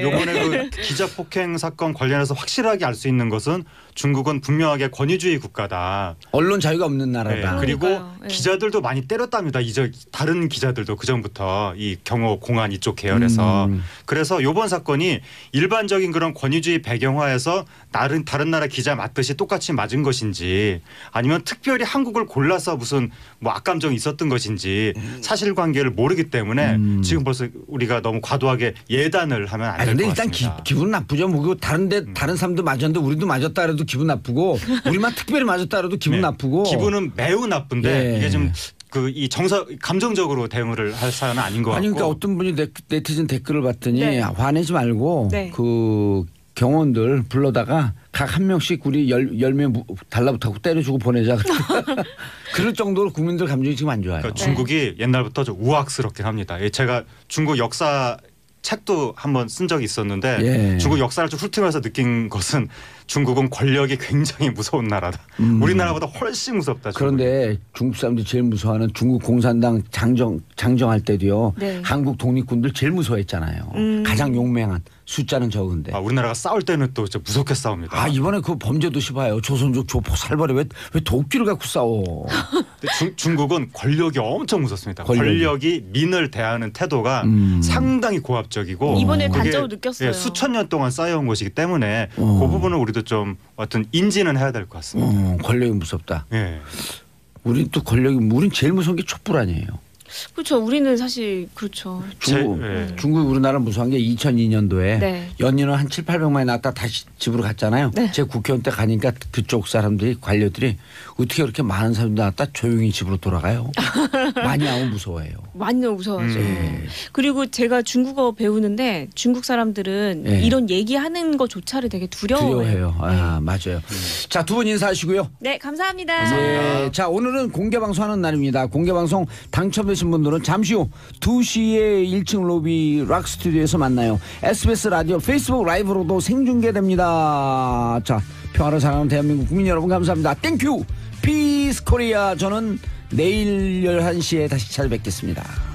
요번에 그 기자 폭행 사건 관련해서 확실하게 알 수 있는 것은 중국은 분명하게 권위주의 국가다. 언론 자유가 없는 나라다. 그리고 기자들도 많이 때렸답니다. 이제 다른 기자들도 그 전부터 이 경호 공안 이쪽 계열에서. 그래서 이번 사건이 일반적인 그런 권위주의 배경화에서 다른 나라 기자 맞듯이 똑같이 맞은 것인지 아니면 특별히 한국을 골라서 무슨 뭐 악감정이 있었던 것인지 사실관계를 모르기 때문에 지금 벌써 우리가 너무 과도하게 예단을 하면 안 될 것 같습니다. 근데 일단 기분 나쁘죠. 뭐 다른 사람도 맞았는데 우리도 맞았다 그래도 기분 나쁘고 우리만 특별히 맞았다 그래도 기분 나쁘고. 기분은 매우 나쁜데 이게 좀 이 감정적으로 대응을 할 사안은 아닌 것 같고. 그러니까 어떤 분이 네티즌 댓글을 봤더니 화내지 말고 그 경호원들 불러다가 각 한 명씩 우리 10명 달라붙고 때려주고 보내자. 그럴 정도로 국민들 감정이 지금 안 좋아요. 그러니까 중국이 옛날부터 좀 우악스럽긴 합니다. 제가 중국 역사 책도 한번 쓴 적이 있었는데 중국 역사를 좀 훑으면서 느낀 것은 중국은 권력이 굉장히 무서운 나라다. 우리나라보다 훨씬 무섭다. 그런데 중국 사람들이 제일 무서워하는 중국 공산당 장정할 때도요. 한국 독립군들 제일 무서워했잖아요. 가장 용맹한. 숫자는 적은데. 우리나라가 싸울 때는 또 진짜 무섭게 싸웁니다. 이번에 그 범죄도 심해요. 조선족 조폭 살벌해. 왜 도끼를 갖고 싸워. 중국은 권력이 엄청 무섭습니다. 권력이 민을 대하는 태도가 상당히 고압적이고 이번에 단적으로 느꼈어요. 수천 년 동안 쌓여온 것이기 때문에 그 부분은 우리도 좀 어떤 인지는 해야 될 것 같습니다. 권력이 무섭다. 우린 또 우린 제일 무서운 게 촛불 아니에요. 그렇죠. 우리는 사실 그렇죠. 중국 우리나라 무서운 게 2002년도에 연인은 한 700~800만이 나왔다 다시 집으로 갔잖아요. 제가 국회의원 때 가니까 그쪽 사람들이 관료들이 어떻게 그렇게 많은 사람들이 나왔다 조용히 집으로 돌아가요. 많이 나오면 무서워해요. 많이 너무 무서워하죠. 그리고 제가 중국어 배우는데 중국 사람들은 이런 얘기하는 것조차를 되게 두려워해요. 맞아요. 자, 두 분 인사하시고요. 네, 감사합니다. 자, 오늘은 공개방송하는 날입니다. 공개방송 당첨되신 분들은 잠시 후 2시에 1층 로비 락 스튜디오에서 만나요. SBS 라디오 페이스북 라이브로도 생중계됩니다. 자, 평화를 사랑하는 대한민국 국민 여러분 감사합니다. 땡큐 피스 코리아. 저는 내일 11시에 다시 찾아뵙겠습니다.